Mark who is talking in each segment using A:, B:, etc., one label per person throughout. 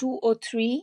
A: 203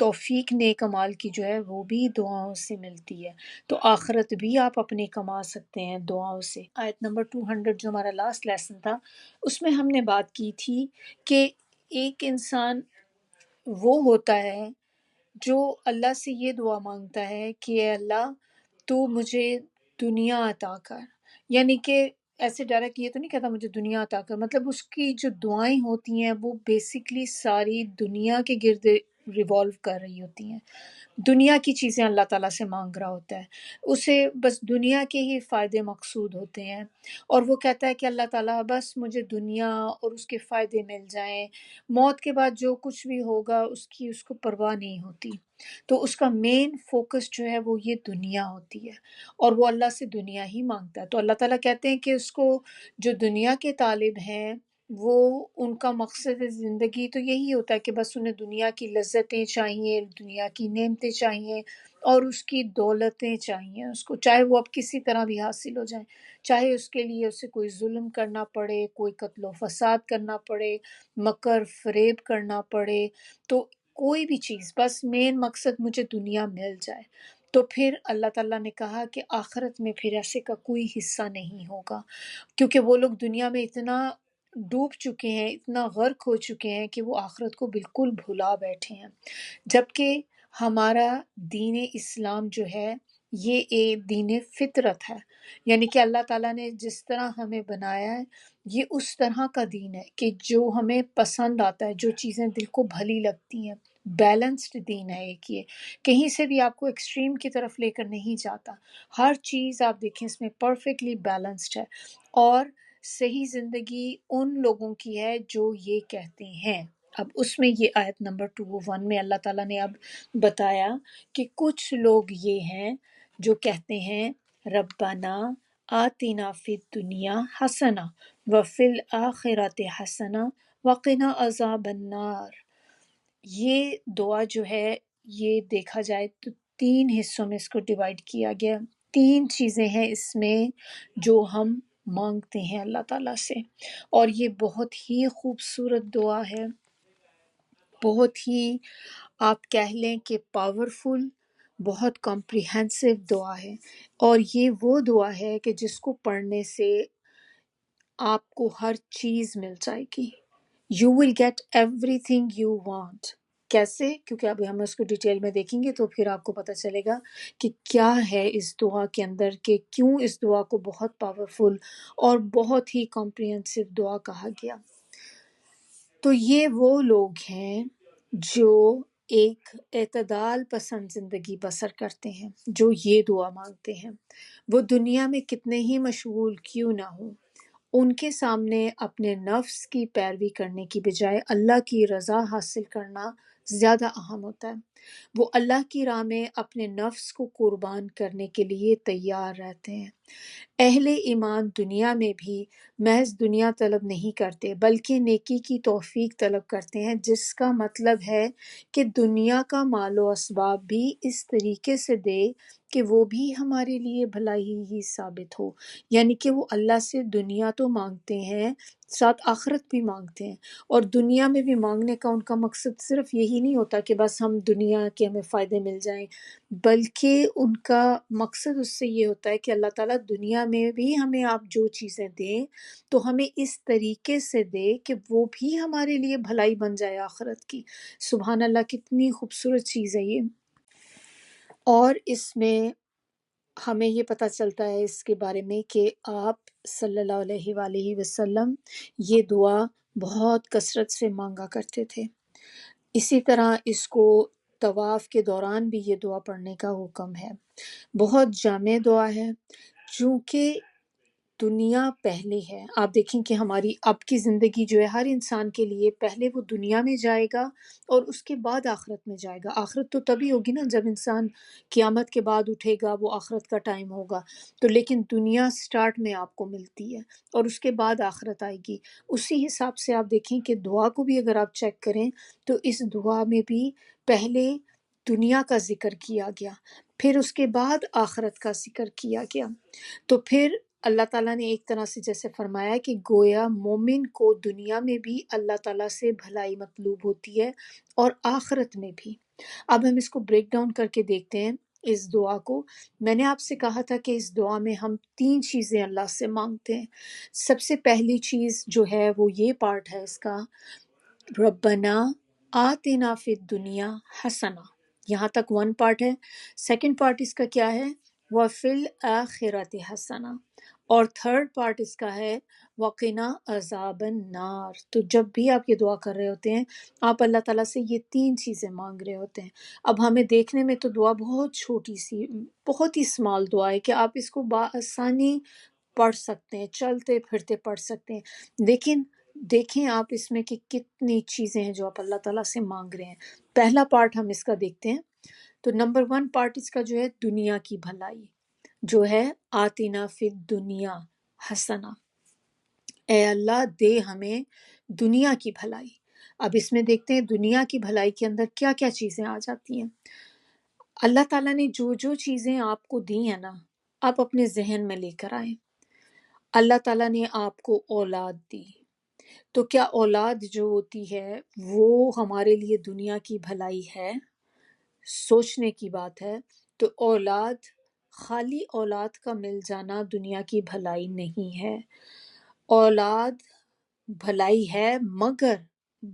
A: توفیق نیک عمال کی جو ہے وہ بھی دعاؤں سے ملتی ہے، تو آخرت بھی آپ اپنی کما سکتے ہیں دعاؤں سے۔ آیت نمبر 200 جو ہمارا لاسٹ لیسن تھا، اس میں ہم نے بات کی تھی کہ ایک انسان وہ ہوتا ہے جو اللہ سے یہ دعا مانگتا ہے کہ اے اللہ تو مجھے دنیا عطا کر، یعنی کہ ایسے ڈائریکٹ یہ تو نہیں کہتا مجھے دنیا عطا کر، مطلب اس کی جو دعائیں ہوتی ہیں وہ بیسیکلی ساری دنیا کے گرد ریوالو کر رہی ہوتی ہیں، دنیا کی چیزیں اللہ تعالیٰ سے مانگ رہا ہوتا ہے، اسے بس دنیا کے ہی فائدے مقصود ہوتے ہیں، اور وہ کہتا ہے کہ اللہ تعالیٰ بس مجھے دنیا اور اس کے فائدے مل جائیں، موت کے بعد جو کچھ بھی ہوگا اس کو پرواہ نہیں ہوتی، تو اس کا مین فوکس جو ہے وہ یہ دنیا ہوتی ہے، اور وہ اللہ سے دنیا ہی مانگتا ہے۔ تو اللہ تعالیٰ کہتے ہیں کہ اس کو جو دنیا کے طالب ہیں وہ ان کا مقصد زندگی تو یہی ہوتا ہے کہ بس انہیں دنیا کی لذتیں چاہیے، دنیا کی نعمتیں چاہیے، اور اس کی دولتیں چاہیے اس کو، چاہے وہ اب کسی طرح بھی حاصل ہو جائیں، چاہے اس کے لیے اسے کوئی ظلم کرنا پڑے، کوئی قتل و فساد کرنا پڑے، مکر فریب کرنا پڑے، تو کوئی بھی چیز، بس مین مقصد مجھے دنیا مل جائے۔ تو پھر اللہ تعالیٰ نے کہا کہ آخرت میں پھر ایسے کا کوئی حصہ نہیں ہوگا، کیونکہ وہ لوگ دنیا میں اتنا ڈوب چکے ہیں، اتنا غرق ہو چکے ہیں کہ وہ آخرت کو بالکل بھلا بیٹھے ہیں، جبکہ ہمارا دین اسلام جو ہے یہ ایک دین فطرت ہے، یعنی کہ اللہ تعالیٰ نے جس طرح ہمیں بنایا ہے یہ اس طرح کا دین ہے کہ جو ہمیں پسند آتا ہے، جو چیزیں دل کو بھلی لگتی ہیں، بیلنسڈ دین ہے ایک، یہ کہیں سے بھی آپ کو ایکسٹریم کی طرف لے کر نہیں جاتا، ہر چیز آپ دیکھیں اس میں پرفیکٹلی بیلنسڈ ہے، اور صحیح زندگی ان لوگوں کی ہے جو یہ کہتے ہیں۔ اب اس میں یہ آیت نمبر 201 میں اللہ تعالیٰ نے اب بتایا کہ کچھ لوگ یہ ہیں جو کہتے ہیں ربنا آتنا فی الدنیا حسنہ وفی الآخرۃ حسنہ وقنا عذاب النار۔ یہ دعا جو ہے یہ دیکھا جائے تو 3 حصوں میں اس کو ڈیوائیڈ کیا گیا، 3 چیزیں ہیں اس میں جو ہم مانگتے ہیں اللہ تعالیٰ سے، اور یہ بہت ہی خوبصورت دعا ہے، بہت ہی آپ کہہ لیں کہ پاورفل، بہت کمپریہنسو دعا ہے، اور یہ وہ دعا ہے کہ جس کو پڑھنے سے آپ کو ہر چیز مل جائے گی، you will get everything you want. کیسے؟ کیونکہ ابھی ہم اس کو ڈیٹیل میں دیکھیں گے تو پھر آپ کو پتہ چلے گا کہ کیا ہے اس دعا کے اندر، کہ کیوں اس دعا کو بہت پاورفل اور بہت ہی کمپریہنسو دعا کہا گیا۔ تو یہ وہ لوگ ہیں جو ایک اعتدال پسند زندگی بسر کرتے ہیں، جو یہ دعا مانگتے ہیں، وہ دنیا میں کتنے ہی مشغول کیوں نہ ہوں، ان کے سامنے اپنے نفس کی پیروی کرنے کی بجائے اللہ کی رضا حاصل کرنا زیادہ اہم ہوتا ہے۔ وہ اللہ کی راہ میں اپنے نفس کو قربان کرنے کے لیے تیار رہتے ہیں۔ اہل ایمان دنیا میں بھی محض دنیا طلب نہیں کرتے بلکہ نیکی کی توفیق طلب کرتے ہیں، جس کا مطلب ہے کہ دنیا کا مال و اسباب بھی اس طریقے سے دے کہ وہ بھی ہمارے لیے بھلائی ہی ثابت ہو، یعنی کہ وہ اللہ سے دنیا تو مانگتے ہیں، ساتھ آخرت بھی مانگتے ہیں، اور دنیا میں بھی مانگنے کا ان کا مقصد صرف یہی نہیں ہوتا کہ بس ہم دنیا کے ہمیں فائدے مل جائیں، بلکہ ان کا مقصد اس سے یہ ہوتا ہے کہ اللہ تعالیٰ دنیا میں بھی ہمیں آپ جو چیزیں دیں تو ہمیں اس طریقے سے دے کہ وہ بھی ہمارے لیے بھلائی بن جائے آخرت کی۔ سبحان اللہ، کتنی خوبصورت چیز ہے یہ۔ اور اس میں ہمیں یہ پتہ چلتا ہے اس کے بارے میں کہ آپ صلی اللہ علیہ وآلہ وسلم یہ دعا بہت کثرت سے مانگا کرتے تھے۔ اسی طرح اس کو طواف کے دوران بھی یہ دعا پڑھنے کا حکم ہے۔ بہت جامع دعا ہے، چونکہ دنیا پہلے ہے۔ آپ دیکھیں کہ ہماری اب کی زندگی جو ہے ہر انسان کے لیے پہلے وہ دنیا میں جائے گا اور اس کے بعد آخرت میں جائے گا۔ آخرت تو تبھی ہوگی نا جب انسان قیامت کے بعد اٹھے گا، وہ آخرت کا ٹائم ہوگا، تو لیکن دنیا سٹارٹ میں آپ کو ملتی ہے اور اس کے بعد آخرت آئے گی۔ اسی حساب سے آپ دیکھیں کہ دعا کو بھی اگر آپ چیک کریں تو اس دعا میں بھی پہلے دنیا کا ذکر کیا گیا، پھر اس کے بعد آخرت کا ذکر کیا گیا۔ تو پھر اللہ تعالیٰ نے ایک طرح سے جیسے فرمایا کہ گویا مومن کو دنیا میں بھی اللہ تعالیٰ سے بھلائی مطلوب ہوتی ہے اور آخرت میں بھی۔ اب ہم اس کو بریک ڈاؤن کر کے دیکھتے ہیں اس دعا کو۔ میں نے آپ سے کہا تھا کہ اس دعا میں ہم 3 چیزیں اللہ سے مانگتے ہیں۔ سب سے پہلی چیز جو ہے وہ یہ پارٹ ہے اس کا، ربنا آتنا فی الدنیا حسنہ، یہاں تک 1 پارٹ ہے۔ سیکنڈ پارٹ اس کا کیا ہے، وفی الآخرۃ حسنہ، اور تھرڈ پارٹ اس کا ہے وقنا عذاب النار۔ تو جب بھی آپ یہ دعا کر رہے ہوتے ہیں آپ اللہ تعالیٰ سے یہ 3 چیزیں مانگ رہے ہوتے ہیں۔ اب ہمیں دیکھنے میں تو دعا بہت چھوٹی سی، بہت ہی اسمال دعا ہے کہ آپ اس کو بآسانی پڑھ سکتے ہیں، چلتے پھرتے پڑھ سکتے ہیں، لیکن دیکھیں آپ اس میں کہ کتنی چیزیں ہیں جو آپ اللہ تعالیٰ سے مانگ رہے ہیں۔ پہلا پارٹ ہم اس کا دیکھتے ہیں، تو نمبر 1 پارٹ اس کا جو ہے دنیا کی بھلائی، جو ہے آتینا فی الدنیا حسنہ، اے اللہ دے ہمیں دنیا کی بھلائی۔ اب اس میں دیکھتے ہیں دنیا کی بھلائی کے اندر کیا کیا چیزیں آ جاتی ہیں۔ اللہ تعالیٰ نے جو جو چیزیں آپ کو دی ہیں نا، آپ اپنے ذہن میں لے کر آئیں۔ اللہ تعالیٰ نے آپ کو اولاد دی، تو کیا اولاد جو ہوتی ہے وہ ہمارے لیے دنیا کی بھلائی ہے؟ سوچنے کی بات ہے۔ تو اولاد، خالی اولاد کا مل جانا دنیا کی بھلائی نہیں ہے۔ اولاد بھلائی ہے، مگر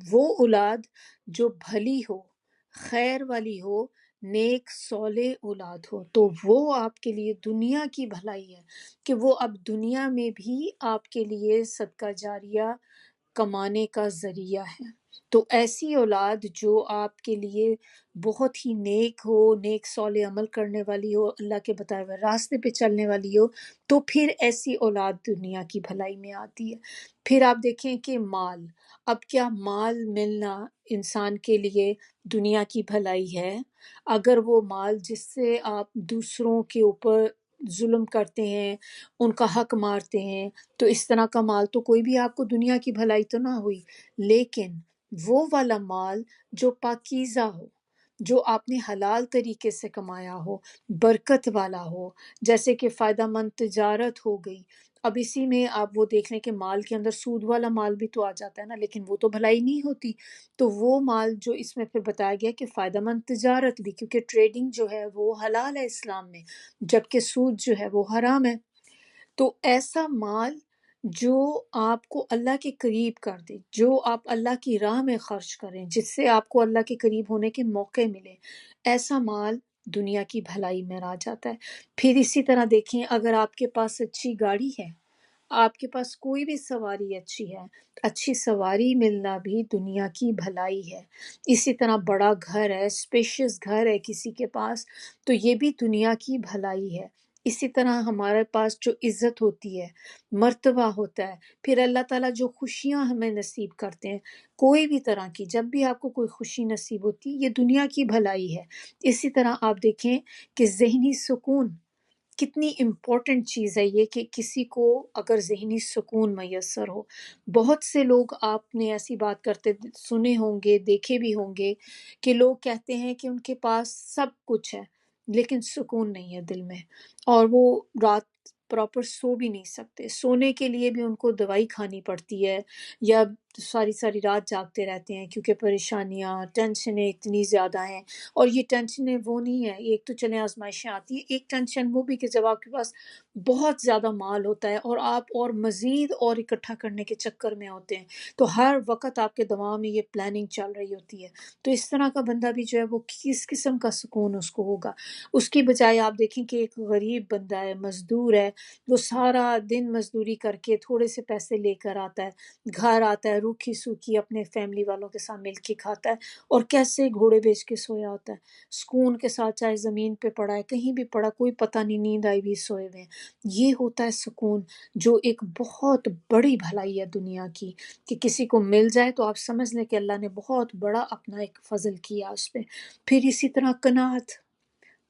A: وہ اولاد جو بھلی ہو، خیر والی ہو، نیک صالح اولاد ہو، تو وہ آپ کے لیے دنیا کی بھلائی ہے کہ وہ اب دنیا میں بھی آپ کے لیے صدقہ جاریہ کمانے کا ذریعہ ہے۔ تو ایسی اولاد جو آپ کے لیے بہت ہی نیک ہو، نیک صالح عمل کرنے والی ہو، اللہ کے بتائے ہوئے راستے پہ چلنے والی ہو، تو پھر ایسی اولاد دنیا کی بھلائی میں آتی ہے۔ پھر آپ دیکھیں کہ مال، اب کیا مال ملنا انسان کے لیے دنیا کی بھلائی ہے؟ اگر وہ مال جس سے آپ دوسروں کے اوپر ظلم کرتے ہیں، ان کا حق مارتے ہیں، تو اس طرح کا مال تو کوئی بھی آپ کو دنیا کی بھلائی تو نہ ہوئی۔ لیکن وہ والا مال جو پاکیزہ ہو، جو آپ نے حلال طریقے سے کمایا ہو، برکت والا ہو، جیسے کہ فائدہ مند تجارت ہو گئی۔ اب اسی میں آپ وہ دیکھ لیں کہ مال کے اندر سود والا مال بھی تو آ جاتا ہے نا، لیکن وہ تو بھلائی نہیں ہوتی۔ تو وہ مال جو اس میں پھر بتایا گیا کہ فائدہ مند تجارت بھی، کیونکہ ٹریڈنگ جو ہے وہ حلال ہے اسلام میں، جبکہ سود جو ہے وہ حرام ہے۔ تو ایسا مال جو آپ کو اللہ کے قریب کر دے، جو آپ اللہ کی راہ میں خرچ کریں، جس سے آپ کو اللہ کے قریب ہونے کے موقع ملے، ایسا مال دنیا کی بھلائی میں آ جاتا ہے۔ پھر اسی طرح دیکھیں، اگر آپ کے پاس اچھی گاڑی ہے، آپ کے پاس کوئی بھی سواری اچھی ہے، اچھی سواری ملنا بھی دنیا کی بھلائی ہے۔ اسی طرح بڑا گھر ہے، اسپیشیس گھر ہے کسی کے پاس، تو یہ بھی دنیا کی بھلائی ہے۔ اسی طرح ہمارے پاس جو عزت ہوتی ہے، مرتبہ ہوتا ہے، پھر اللہ تعالیٰ جو خوشیاں ہمیں نصیب کرتے ہیں کوئی بھی طرح کی، جب بھی آپ کو کوئی خوشی نصیب ہوتی ہے یہ دنیا کی بھلائی ہے۔ اسی طرح آپ دیکھیں کہ ذہنی سکون کتنی امپورٹنٹ چیز ہے یہ، کہ کسی کو اگر ذہنی سکون میسر ہو۔ بہت سے لوگ آپ نے ایسی بات کرتے سنے ہوں گے، دیکھے بھی ہوں گے، کہ لوگ کہتے ہیں کہ ان کے پاس سب کچھ ہے لیکن سکون نہیں ہے دل میں، اور وہ رات پراپر سو بھی نہیں سکتے، سونے کے لیے بھی ان کو دوائی کھانی پڑتی ہے، یا ساری ساری رات جاگتے رہتے ہیں کیونکہ پریشانیاں، ٹینشنیں اتنی زیادہ ہیں۔ اور یہ ٹینشنیں وہ نہیں ہے، ایک تو چلیں آزمائشیں آتی ہیں، ایک ٹینشن وہ بھی کہ جب آپ کے پاس بہت زیادہ مال ہوتا ہے اور آپ اور مزید اور اکٹھا کرنے کے چکر میں ہوتے ہیں، تو ہر وقت آپ کے دماغ میں یہ پلاننگ چل رہی ہوتی ہے۔ تو اس طرح کا بندہ بھی جو ہے وہ کس قسم کا سکون اس کو ہوگا؟ اس کی بجائے آپ دیکھیں کہ ایک غریب بندہ ہے، مزدور ہے، وہ سارا دن مزدوری کر کے تھوڑے سے پیسے لے کر آتا ہے، گھر آتا ہے روکھی سوکھی اپنے فیملی والوں کے ساتھ مل کے کھاتا ہے، اور کیسے گھوڑے بیچ کے سویا ہوتا ہے، سکون کے ساتھ، چاہے زمین پہ پڑا ہے، کہیں بھی پڑا، کوئی پتہ نہیں، نیند آئی بھی سوئے ہوئے ہیں۔ یہ ہوتا ہے سکون، جو ایک بہت بڑی بھلائی ہے دنیا کی، کہ کسی کو مل جائے تو آپ سمجھ لیں کہ اللہ نے بہت بڑا اپنا ایک فضل کیا اس پہ۔ پھر اسی طرح قناعت،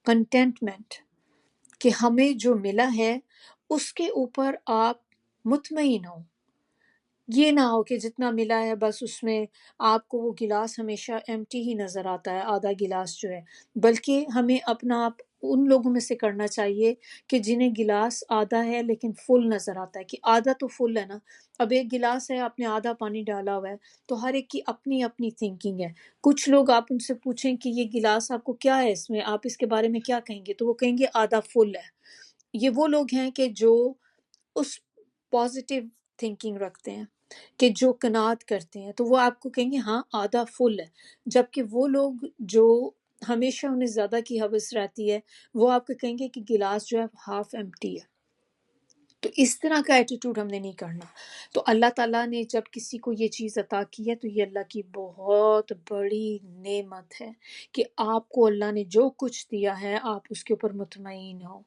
A: کنٹینٹمنٹ، کہ ہمیں جو ملا ہے اس کے اوپر آپ مطمئن ہوں۔ یہ نہ ہو کہ جتنا ملا ہے بس اس میں آپ کو وہ گلاس ہمیشہ ایمٹی ہی نظر آتا ہے، آدھا گلاس جو ہے، بلکہ ہمیں اپنا آپ ان لوگوں میں سے کرنا چاہیے کہ جنہیں گلاس آدھا ہے لیکن فل نظر آتا ہے، کہ آدھا تو فل ہے نا، اب ایک گلاس ہے، آپ نے آدھا پانی ڈالا ہوا ہے، تو ہر ایک کی اپنی اپنی تھنکنگ ہے۔ کچھ لوگ آپ ان سے پوچھیں کہ یہ گلاس آپ کو کیا ہے، اس میں آپ اس کے بارے میں کیا کہیں گے، تو وہ کہیں گے آدھا فل ہے۔ یہ وہ لوگ ہیں کہ جو اس پازیٹیو تھنکنگ رکھتے ہیں، کہ جو قناعت کرتے ہیں، تو وہ آپ کو کہیں گے ہاں آدھا فل ہے۔ جبکہ وہ لوگ جو ہمیشہ انہیں زیادہ کی ہوس رہتی ہے، وہ آپ کو کہیں گے کہ گلاس جو ہے ہاف ایمٹی ہے۔ تو اس طرح کا ایٹیٹیوڈ ہم نے نہیں کرنا۔ تو اللہ تعالیٰ نے جب کسی کو یہ چیز عطا کی ہے تو یہ اللہ کی بہت بڑی نعمت ہے کہ آپ کو اللہ نے جو کچھ دیا ہے آپ اس کے اوپر مطمئن ہو۔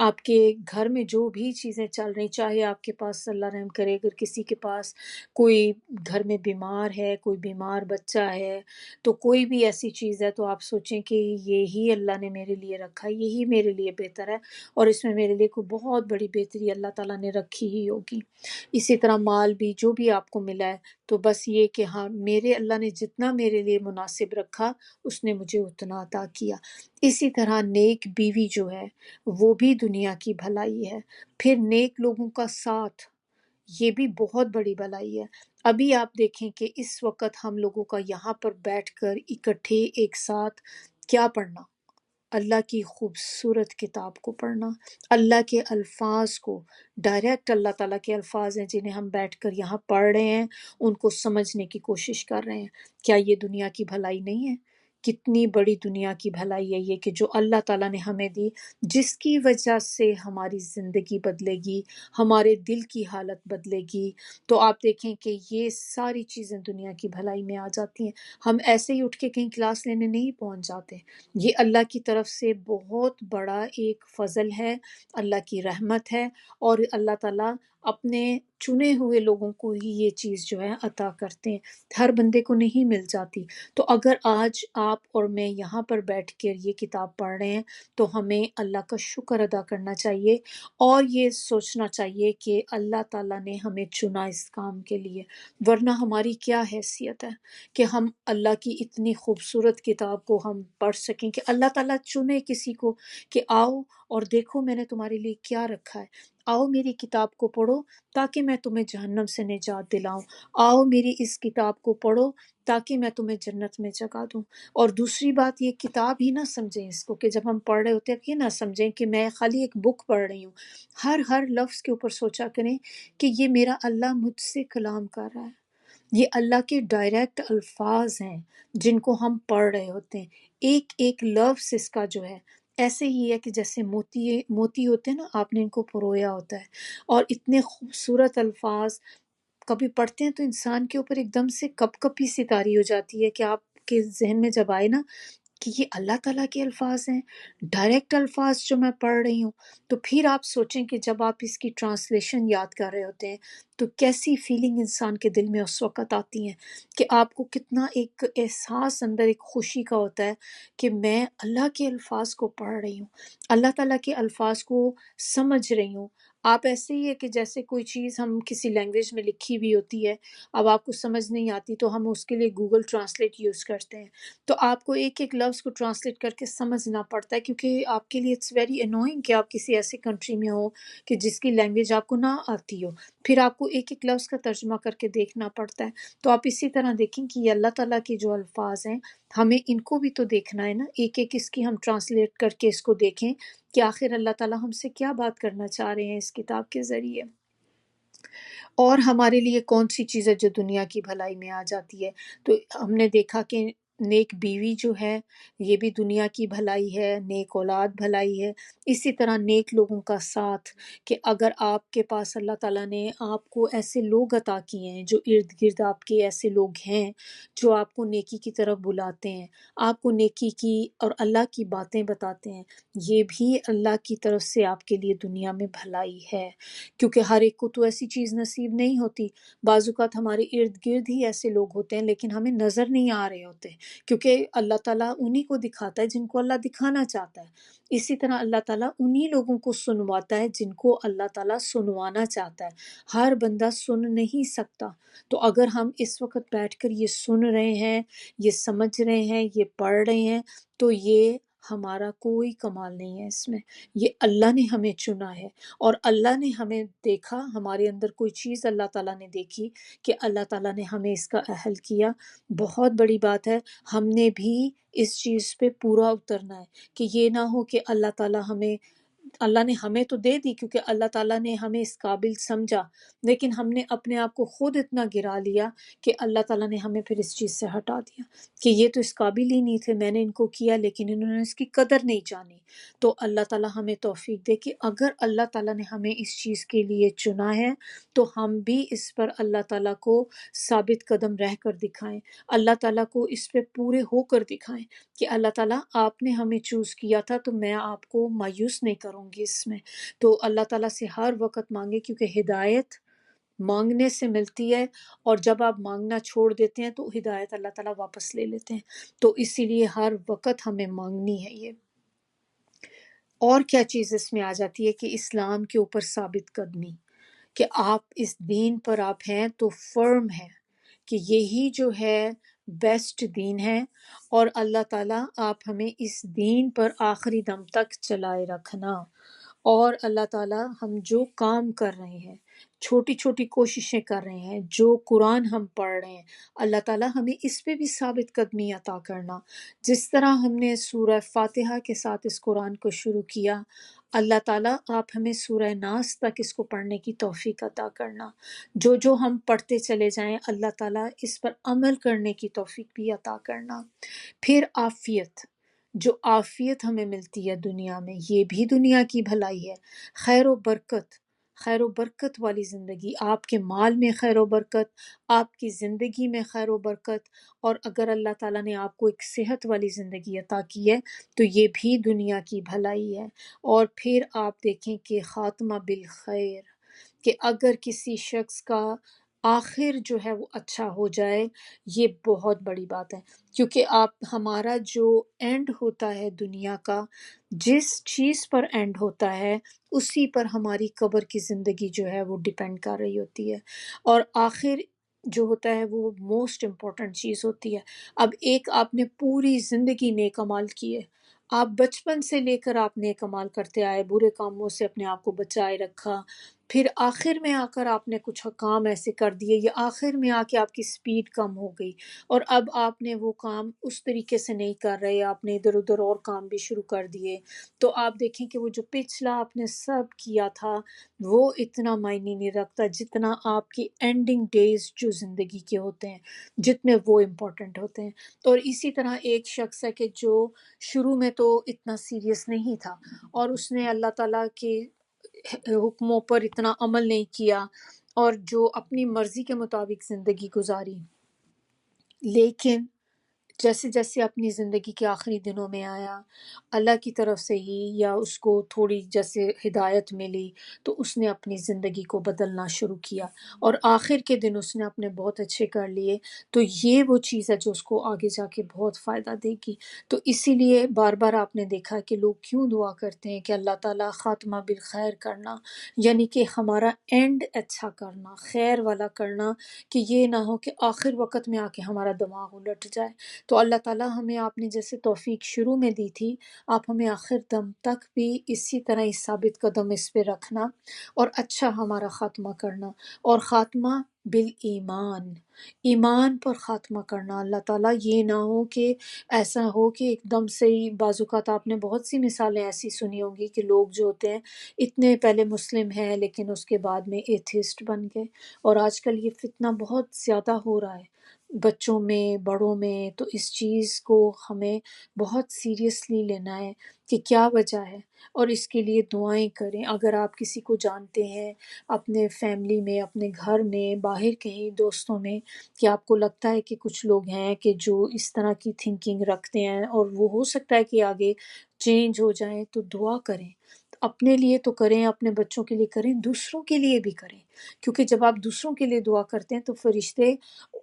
A: آپ کے گھر میں جو بھی چیزیں چل رہی، چاہے آپ کے پاس، اللہ رحم کرے، اگر کسی کے پاس کوئی گھر میں بیمار ہے، کوئی بیمار بچہ ہے، تو کوئی بھی ایسی چیز ہے، تو آپ سوچیں کہ یہی اللہ نے میرے لیے رکھا ہے، یہی میرے لیے بہتر ہے، اور اس میں میرے لیے کوئی بہت بڑی بہتری اللہ تعالیٰ نے رکھی ہی ہوگی۔ اسی طرح مال بھی جو بھی آپ کو ملا ہے، تو بس یہ کہ ہاں میرے اللہ نے جتنا میرے لیے مناسب رکھا اس نے مجھے اتنا عطا کیا۔ اسی طرح نیک بیوی جو ہے وہ بھی دنیا کی بھلائی ہے۔ پھر نیک لوگوں کا ساتھ، یہ بھی بہت بڑی بھلائی ہے۔ ابھی آپ دیکھیں کہ اس وقت ہم لوگوں کا یہاں پر بیٹھ کر اکٹھے ایک ساتھ کیا پڑھنا، اللہ کی خوبصورت کتاب کو پڑھنا، اللہ کے الفاظ کو، ڈائریکٹ اللہ تعالیٰ کے الفاظ ہیں جنہیں ہم بیٹھ کر یہاں پڑھ رہے ہیں، ان کو سمجھنے کی کوشش کر رہے ہیں۔ کیا یہ دنیا کی بھلائی نہیں ہے؟ کتنی بڑی دنیا کی بھلائی ہے یہ کہ جو اللہ تعالیٰ نے ہمیں دی، جس کی وجہ سے ہماری زندگی بدلے گی، ہمارے دل کی حالت بدلے گی۔ تو آپ دیکھیں کہ یہ ساری چیزیں دنیا کی بھلائی میں آ جاتی ہیں۔ ہم ایسے ہی اٹھ کے کہیں کلاس لینے نہیں پہنچ جاتے، یہ اللہ کی طرف سے بہت بڑا ایک فضل ہے، اللہ کی رحمت ہے، اور اللہ تعالیٰ اپنے چنے ہوئے لوگوں کو ہی یہ چیز جو ہے عطا کرتے ہیں، ہر بندے کو نہیں مل جاتی۔ تو اگر آج آپ اور میں یہاں پر بیٹھ کر یہ کتاب پڑھ رہے ہیں تو ہمیں اللہ کا شکر ادا کرنا چاہیے، اور یہ سوچنا چاہیے کہ اللہ تعالیٰ نے ہمیں چنا اس کام کے لیے، ورنہ ہماری کیا حیثیت ہے کہ ہم اللہ کی اتنی خوبصورت کتاب کو ہم پڑھ سکیں، کہ اللہ تعالیٰ چنے کسی کو کہ آؤ اور دیکھو میں نے تمہارے لیے کیا رکھا ہے، آؤ میری کتاب کو پڑھو تاکہ میں تمہیں جہنم سے نجات دلاؤں، آؤ میری اس کتاب کو پڑھو تاکہ میں تمہیں جنت میں جگہ دوں۔ اور دوسری بات، یہ کتاب ہی نہ سمجھیں اس کو، کہ جب ہم پڑھ رہے ہوتے ہیں یہ نہ سمجھیں کہ میں خالی ایک بک پڑھ رہی ہوں۔ ہر لفظ کے اوپر سوچا کریں کہ یہ میرا اللہ مجھ سے کلام کر رہا ہے، یہ اللہ کے ڈائریکٹ الفاظ ہیں جن کو ہم پڑھ رہے ہوتے ہیں۔ ایک ایک لفظ اس کا جو ہے ایسے ہی ہے کہ جیسے موتی موتی ہوتے ہیں نا، آپ نے ان کو پرویا ہوتا ہے، اور اتنے خوبصورت الفاظ کبھی پڑھتے ہیں تو انسان کے اوپر ایک دم سے کپ کپی سی طاری ہو جاتی ہے کہ آپ کے ذہن میں جب آئے نا کہ یہ اللہ تعالیٰ کے الفاظ ہیں، ڈائریکٹ الفاظ جو میں پڑھ رہی ہوں، تو پھر آپ سوچیں کہ جب آپ اس کی ٹرانسلیشن یاد کر رہے ہوتے ہیں تو کیسی فیلنگ انسان کے دل میں اس وقت آتی ہیں، کہ آپ کو کتنا ایک احساس اندر ایک خوشی کا ہوتا ہے کہ میں اللہ کے الفاظ کو پڑھ رہی ہوں، اللہ تعالیٰ کے الفاظ کو سمجھ رہی ہوں۔ آپ ایسے ہی ہے کہ جیسے کوئی چیز ہم کسی لینگویج میں لکھی ہوئی ہوتی ہے، اب آپ کو سمجھ نہیں آتی تو ہم اس کے لیے گوگل ٹرانسلیٹ یوز کرتے ہیں، تو آپ کو ایک ایک لفظ کو ٹرانسلیٹ کر کے سمجھنا پڑتا ہے، کیونکہ آپ کے لیے اٹس ویری انوائنگ کہ آپ کسی ایسی کنٹری میں ہو کہ جس کی لینگویج آپ کو نہ آتی ہو، پھر آپ کو ایک ایک لفظ کا ترجمہ کر کے دیکھنا پڑتا ہے۔ تو آپ اسی طرح دیکھیں کہ یہ اللہ تعالیٰ کے جو الفاظ ہیں ہمیں ان کو بھی تو دیکھنا ہے نا، ایک ایک اس کی ہم ٹرانسلیٹ کر کے اس کو دیکھیں کہ آخر اللہ تعالیٰ ہم سے کیا بات کرنا چاہ رہے ہیں اس کتاب کے ذریعے، اور ہمارے لیے کون سی چیز ہے جو دنیا کی بھلائی میں آ جاتی ہے۔ تو ہم نے دیکھا کہ نیک بیوی جو ہے یہ بھی دنیا کی بھلائی ہے، نیک اولاد بھلائی ہے، اسی طرح نیک لوگوں کا ساتھ، کہ اگر آپ کے پاس اللہ تعالیٰ نے آپ کو ایسے لوگ عطا کیے ہیں جو ارد گرد آپ کے ایسے لوگ ہیں جو آپ کو نیکی کی طرف بلاتے ہیں، آپ کو نیکی کی اور اللہ کی باتیں بتاتے ہیں، یہ بھی اللہ کی طرف سے آپ کے لیے دنیا میں بھلائی ہے، کیونکہ ہر ایک کو تو ایسی چیز نصیب نہیں ہوتی۔ بعض اوقات ہمارے ارد گرد ہی ایسے لوگ ہوتے ہیں لیکن ہمیں نظر نہیں آ رہے ہوتے، کیونکہ اللہ تعالیٰ انہی کو دکھاتا ہے جن کو اللہ دکھانا چاہتا ہے۔ اسی طرح اللہ تعالیٰ انہی لوگوں کو سنواتا ہے جن کو اللہ تعالیٰ سنوانا چاہتا ہے، ہر بندہ سن نہیں سکتا۔ تو اگر ہم اس وقت بیٹھ کر یہ سن رہے ہیں، یہ سمجھ رہے ہیں، یہ پڑھ رہے ہیں، تو یہ ہمارا کوئی کمال نہیں ہے اس میں، یہ اللہ نے ہمیں چنا ہے، اور اللہ نے ہمیں دیکھا، ہمارے اندر کوئی چیز اللہ تعالیٰ نے دیکھی کہ اللہ تعالیٰ نے ہمیں اس کا اہل کیا، بہت بڑی بات ہے۔ ہم نے بھی اس چیز پہ پورا اترنا ہے کہ یہ نہ ہو کہ اللہ نے ہمیں تو دے دی کیونکہ اللہ تعالیٰ نے ہمیں اس قابل سمجھا، لیکن ہم نے اپنے آپ کو خود اتنا گرا لیا کہ اللہ تعالیٰ نے ہمیں پھر اس چیز سے ہٹا دیا کہ یہ تو اس قابل ہی نہیں تھے، میں نے ان کو کیا لیکن انہوں نے اس کی قدر نہیں جانی۔ تو اللہ تعالیٰ ہمیں توفیق دے کہ اگر اللہ تعالیٰ نے ہمیں اس چیز کے لیے چنا ہے تو ہم بھی اس پر اللہ تعالیٰ کو ثابت قدم رہ کر دکھائیں، اللہ تعالیٰ کو اس پہ پورے ہو کر دکھائیں کہ اللہ تعالیٰ آپ نے ہمیں چوز کیا تھا تو میں آپ کو مایوس نہیں کروں گی اس میں۔ تو اللہ تعالیٰ سے ہر وقت مانگے، کیونکہ ہدایت مانگنے سے ملتی ہے، اور جب آپ مانگنا چھوڑ دیتے ہیں تو ہدایت اللہ تعالیٰ واپس لے لیتے ہیں، تو اسی لیے ہر وقت ہمیں مانگنی ہے یہ۔ اور کیا چیز اس میں آ جاتی ہے کہ اسلام کے اوپر ثابت قدمی، کہ آپ اس دین پر آپ ہیں تو فرم ہے کہ یہی جو ہے بیسٹ دین ہے، اور اللہ تعالیٰ آپ ہمیں اس دین پر آخری دم تک چلائے رکھنا، اور اللہ تعالیٰ ہم جو کام کر رہے ہیں، چھوٹی چھوٹی کوششیں کر رہے ہیں، جو قرآن ہم پڑھ رہے ہیں، اللہ تعالیٰ ہمیں اس پہ بھی ثابت قدمی عطا کرنا۔ جس طرح ہم نے سورہ فاتحہ کے ساتھ اس قرآن کو شروع کیا، اللہ تعالیٰ آپ ہمیں سورہ ناس تک اس کو پڑھنے کی توفیق عطا کرنا، جو ہم پڑھتے چلے جائیں اللہ تعالیٰ اس پر عمل کرنے کی توفیق بھی عطا کرنا۔ پھر عافیت، جو عافیت ہمیں ملتی ہے دنیا میں، یہ بھی دنیا کی بھلائی ہے، خیر و برکت، خیر و برکت والی زندگی، آپ کے مال میں خیر و برکت، آپ کی زندگی میں خیر و برکت، اور اگر اللہ تعالیٰ نے آپ کو ایک صحت والی زندگی عطا کی ہے تو یہ بھی دنیا کی بھلائی ہے۔ اور پھر آپ دیکھیں کہ خاتمہ بالخیر، کہ اگر کسی شخص کا آخر جو ہے وہ اچھا ہو جائے، یہ بہت بڑی بات ہے، کیونکہ ہمارا جو اینڈ ہوتا ہے دنیا کا، جس چیز پر اینڈ ہوتا ہے اسی پر ہماری قبر کی زندگی جو ہے وہ ڈیپینڈ کر رہی ہوتی ہے، اور آخر جو ہوتا ہے وہ موسٹ امپورٹنٹ چیز ہوتی ہے۔ اب ایک آپ نے پوری زندگی نیک اعمال کیے، آپ بچپن سے لے کر آپ نیک اعمال کرتے آئے، برے کاموں سے اپنے آپ کو بچائے رکھا، پھر آخر میں آ کر آپ نے کچھ کام ایسے کر دیے، یا آخر میں آ کے آپ کی سپیڈ کم ہو گئی اور اب آپ نے وہ کام اس طریقے سے نہیں کر رہے، آپ نے ادھر ادھر اور کام بھی شروع کر دیے، تو آپ دیکھیں کہ وہ جو پچھلا آپ نے سب کیا تھا وہ اتنا معنی نہیں رکھتا جتنا آپ کی اینڈنگ ڈیز جو زندگی کے ہوتے ہیں، جتنے وہ امپورٹنٹ ہوتے ہیں۔ اور اسی طرح ایک شخص ہے کہ جو شروع میں تو اتنا سیریس نہیں تھا اور اس نے اللہ تعالیٰ کے حکموں پر اتنا عمل نہیں کیا اور جو اپنی مرضی کے مطابق زندگی گزاری، لیکن جیسے جیسے اپنی زندگی کے آخری دنوں میں آیا، اللہ کی طرف سے ہی یا اس کو تھوڑی جیسے ہدایت ملی تو اس نے اپنی زندگی کو بدلنا شروع کیا، اور آخر کے دن اس نے اپنے بہت اچھے کر لیے، تو یہ وہ چیز ہے جو اس کو آگے جا کے بہت فائدہ دے گی۔ تو اسی لیے بار بار آپ نے دیکھا کہ لوگ کیوں دعا کرتے ہیں کہ اللہ تعالیٰ خاتمہ بالخیر کرنا، یعنی کہ ہمارا اینڈ اچھا کرنا، خیر والا کرنا، کہ یہ نہ ہو کہ آخر وقت میں آ کے ہمارا دماغ الٹ جائے۔ تو اللہ تعالیٰ ہمیں آپ نے جیسے توفیق شروع میں دی تھی، آپ ہمیں آخر دم تک بھی اسی طرح ہی ثابت قدم اس پہ رکھنا اور اچھا ہمارا خاتمہ کرنا، اور خاتمہ بالایمان، ایمان پر خاتمہ کرنا۔ اللہ تعالیٰ یہ نہ ہو کہ ایسا ہو کہ ایک دم سے ہی، بعض اوقات آپ نے بہت سی مثالیں ایسی سنی ہوں گی کہ لوگ جو ہوتے ہیں اتنے پہلے مسلم ہیں لیکن اس کے بعد میں ایتھیسٹ بن گئے، اور آج کل یہ فتنہ بہت زیادہ ہو رہا ہے بچوں میں، بڑوں میں، تو اس چیز کو ہمیں بہت سیریسلی لینا ہے کہ کیا وجہ ہے، اور اس کے لیے دعائیں کریں۔ اگر آپ کسی کو جانتے ہیں اپنے فیملی میں، اپنے گھر میں، باہر کہیں دوستوں میں، کہ آپ کو لگتا ہے کہ کچھ لوگ ہیں کہ جو اس طرح کی تھنکنگ رکھتے ہیں اور وہ ہو سکتا ہے کہ آگے چینج ہو جائیں، تو دعا کریں، اپنے لیے تو کریں، اپنے بچوں کے لیے کریں، دوسروں کے لیے بھی کریں، کیونکہ جب آپ دوسروں کے لیے دعا کرتے ہیں تو فرشتے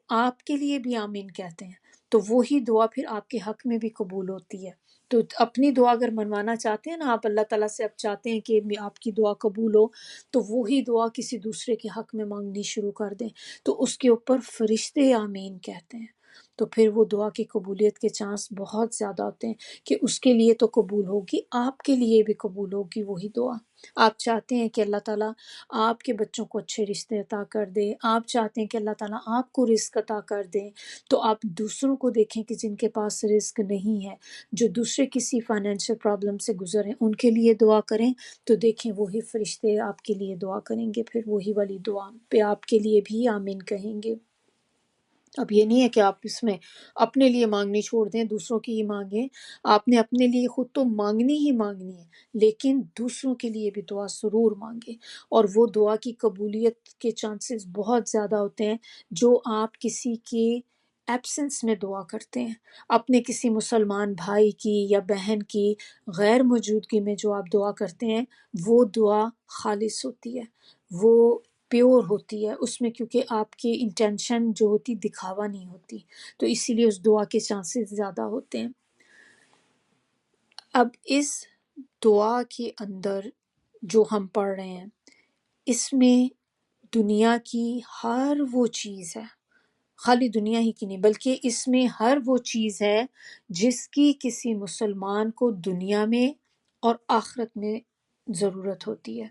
A: آپ کے لیے بھی آمین کہتے ہیں، تو وہی دعا پھر آپ کے حق میں بھی قبول ہوتی ہے۔ تو اپنی دعا اگر منوانا چاہتے ہیں نا آپ، اللہ تعالیٰ سے اب چاہتے ہیں کہ آپ کی دعا قبول ہو، تو وہی دعا کسی دوسرے کے حق میں مانگنی شروع کر دیں، تو اس کے اوپر فرشتے آمین کہتے ہیں۔ تو پھر وہ دعا کی قبولیت کے چانس بہت زیادہ ہوتے ہیں کہ اس کے لیے تو قبول ہوگی، آپ کے لیے بھی قبول ہوگی وہی دعا۔ آپ چاہتے ہیں کہ اللہ تعالیٰ آپ کے بچوں کو اچھے رشتے عطا کر دے، آپ چاہتے ہیں کہ اللہ تعالیٰ آپ کو رزق عطا کر دیں، تو آپ دوسروں کو دیکھیں کہ جن کے پاس رزق نہیں ہے، جو دوسرے کسی فائنینشیل پرابلم سے گزر ہیں، ان کے لیے دعا کریں، تو دیکھیں وہی فرشتے آپ کے لیے دعا کریں گے، پھر وہی والی دعا پہ آپ کے لیے بھی آمین کہیں گے۔ اب یہ نہیں ہے کہ آپ اس میں اپنے لیے مانگنی چھوڑ دیں، دوسروں کی ہی مانگیں۔ آپ نے اپنے لیے خود تو مانگنی ہی مانگنی ہے، لیکن دوسروں کے لیے بھی دعا ضرور مانگیں، اور وہ دعا کی قبولیت کے چانسز بہت زیادہ ہوتے ہیں جو آپ کسی کے ایبسنس میں دعا کرتے ہیں، اپنے کسی مسلمان بھائی کی یا بہن کی غیر موجودگی میں جو آپ دعا کرتے ہیں، وہ دعا خالص ہوتی ہے، وہ پیور ہوتی ہے، اس میں کیونکہ آپ کی انٹینشن جو ہوتی دکھاوا نہیں ہوتی، تو اسی لیے اس دعا کے چانسز زیادہ ہوتے ہیں۔ اب اس دعا کے اندر جو ہم پڑھ رہے ہیں، اس میں دنیا کی ہر وہ چیز ہے، خالی دنیا ہی کی نہیں بلکہ اس میں ہر وہ چیز ہے جس کی کسی مسلمان کو دنیا میں اور آخرت میں ضرورت ہوتی ہے،